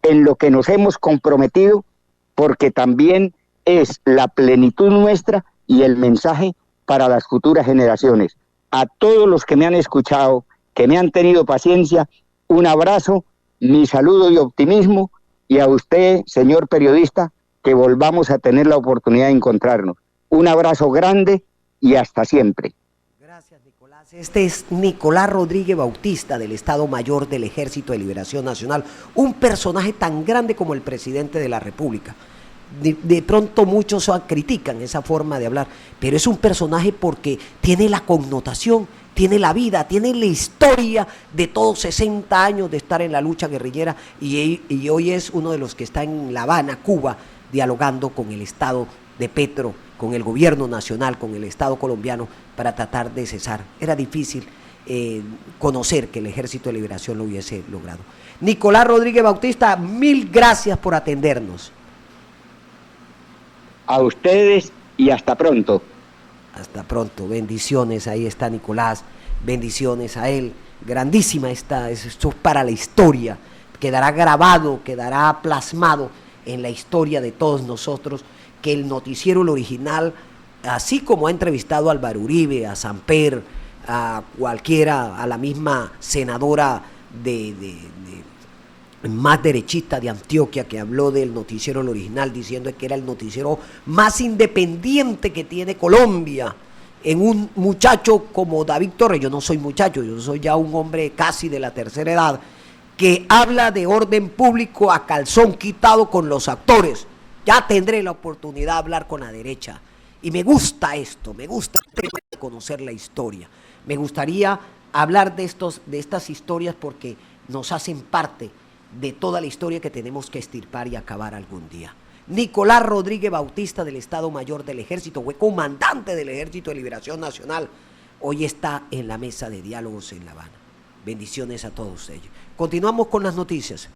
en lo que nos hemos comprometido, porque también es la plenitud nuestra y el mensaje para las futuras generaciones. A todos los que me han escuchado, que me han tenido paciencia, un abrazo, mi saludo y optimismo, y a usted, señor periodista, que volvamos a tener la oportunidad de encontrarnos. Un abrazo grande y hasta siempre. Gracias, Nicolás. Este es Nicolás Rodríguez Bautista, del Estado Mayor del Ejército de Liberación Nacional, un personaje tan grande como el presidente de la República. De pronto muchos critican esa forma de hablar, pero es un personaje porque tiene la connotación, tiene la vida, tiene la historia de todos 60 años de estar en la lucha guerrillera, y hoy es uno de los que está en La Habana, Cuba, dialogando con el Estado de Petro, con el gobierno nacional, con el Estado colombiano, para tratar de cesar. Era difícil conocer que el Ejército de Liberación lo hubiese logrado. Nicolás Rodríguez Bautista, mil gracias por atendernos. A ustedes y hasta pronto. Hasta pronto, bendiciones. Ahí está Nicolás, bendiciones a él. Grandísima esto es para la historia, quedará grabado, quedará plasmado en la historia de todos nosotros, que el noticiero El Original, así como ha entrevistado a Álvaro Uribe, a Samper, a cualquiera, a la misma senadora más derechista de Antioquia, que habló del noticiero El Original, diciendo que era el noticiero más independiente que tiene Colombia, en un muchacho como David Torres. Yo no soy muchacho, yo soy ya un hombre casi de la tercera edad, que habla de orden público a calzón quitado con los actores. Ya tendré la oportunidad de hablar con la derecha. Y me gusta esto, me gusta conocer la historia. Me gustaría hablar de estas historias porque nos hacen parte de toda la historia que tenemos que extirpar y acabar algún día. Nicolás Rodríguez Bautista, del Estado Mayor del Ejército, fue comandante del Ejército de Liberación Nacional. Hoy está en la mesa de diálogos en La Habana. Bendiciones a todos ellos. Continuamos con las noticias.